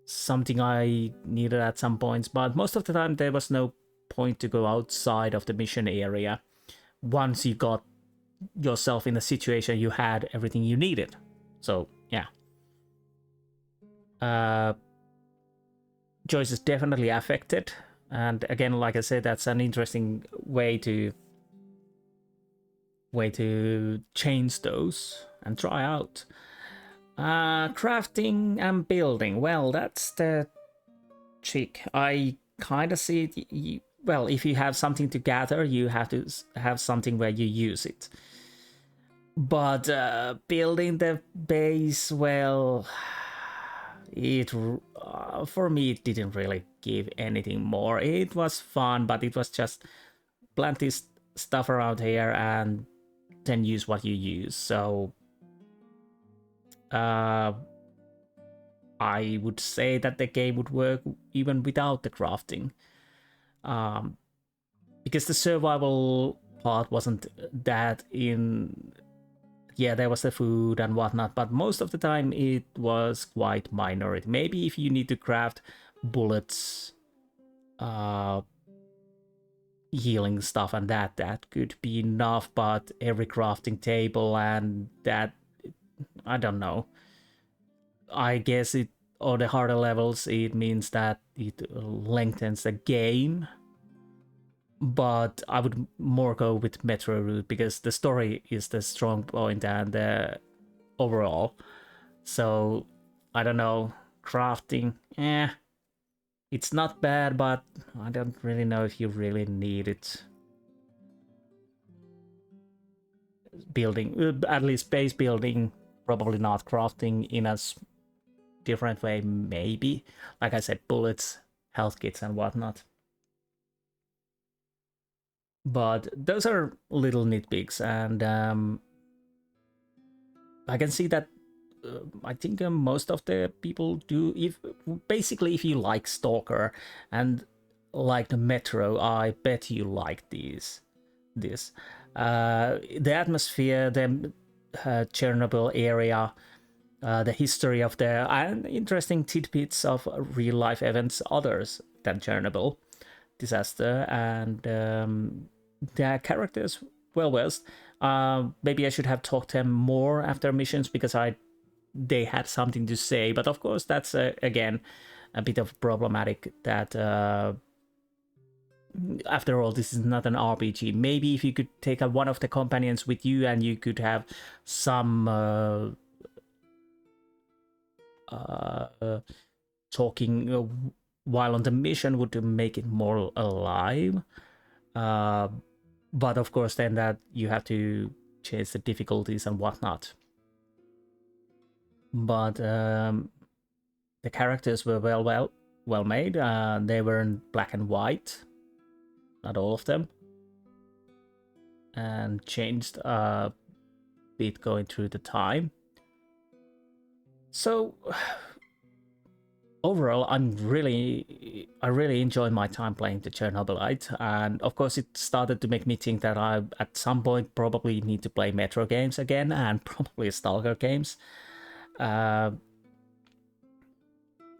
something I needed at some points, but most of the time there was no point to go outside of the mission area once you got yourself in a situation you had everything you needed. So yeah, choice is definitely affected. And again, like I said, that's an interesting way to change those and try out. Crafting and building, well, that's the trick. I kind of see it, well, if you have something to gather, you have to have something where you use it. But building the base, well, it for me it didn't really give anything more. It was fun, but it was just plant this stuff around here and then use what you use. So I would say that the game would work even without the crafting, because the survival part wasn't that in. Yeah, there was the food and whatnot, but most of the time it was quite minor. Maybe if you need to craft bullets, healing stuff and that could be enough, but every crafting table and that, I don't know. I guess it, on the harder levels, it means that it lengthens the game. But I would more go with Metro route, because the story is the strong point and the overall. So I don't know, crafting, it's not bad, but I don't really know if you really need it. Building, at least base building, probably not. Crafting in a different way, maybe. Like I said, bullets, health kits and whatnot. But those are little nitpicks, and I can see that I think most of the people do. If you like Stalker and like the Metro, I bet you like this. The atmosphere, the Chernobyl area, the history of the and interesting tidbits of real life events, others than Chernobyl Disaster, and the characters well versed. Maybe I should have talked to them more after missions because they had something to say, but of course that's again a bit of problematic that after all this is not an RPG. Maybe if you could take one of the companions with you and you could have some talking while on the mission would make it more alive, but of course then that you have to change the difficulties and whatnot. But the characters were well made. They were in black and white, not all of them, and changed a bit going through the time. So overall, I really enjoyed my time playing the Chernobylite, and of course it started to make me think that I at some point probably need to play Metro games again and probably Stalker games.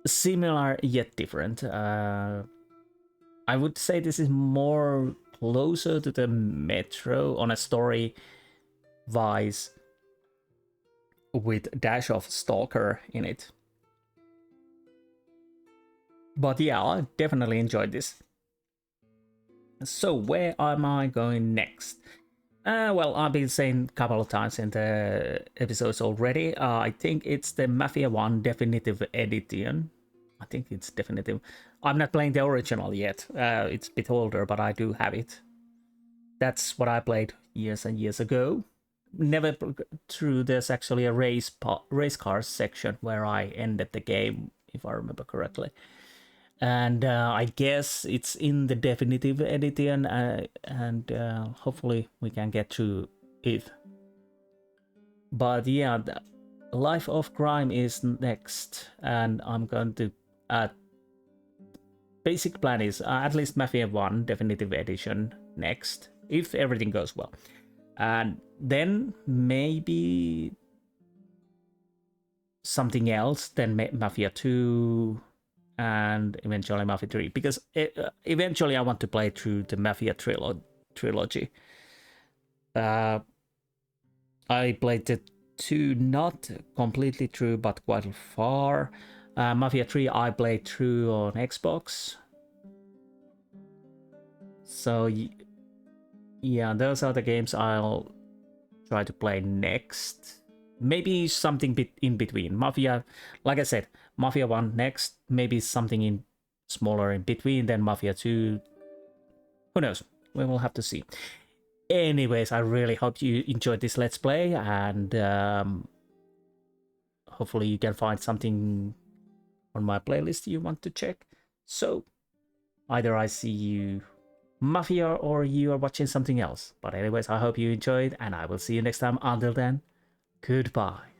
Similar yet different. I would say this is more closer to the Metro on a story wise, with a dash of Stalker in it. But yeah, I definitely enjoyed this. So where am I going next? Well, I've been saying a couple of times in the episodes already. I think it's the Mafia 1 Definitive Edition. I think it's definitive. I'm not playing the original yet. It's a bit older, but I do have it. That's what I played years and years ago. Never through. There's actually a race cars section where I ended the game, if I remember correctly. And I guess it's in the definitive edition, and hopefully we can get through it. But yeah, the Life of Crime is next, and I'm going to basic plan is at least Mafia 1 definitive edition next, if everything goes well, and then maybe something else, then Mafia 2 and eventually Mafia 3, because eventually I want to play through the Mafia trilogy. I played the 2 not completely through, but quite far. Mafia 3 I played through on Xbox. So yeah, those are the games I'll try to play next. Maybe something in between. Mafia, like I said, Mafia 1 next, maybe something in smaller in between, then Mafia 2. Who knows? We will have to see. Anyways, I really hope you enjoyed this Let's Play, and hopefully you can find something on my playlist you want to check. So, either I see you Mafia or you are watching something else. But anyways, I hope you enjoyed, and I will see you next time. Until then, goodbye.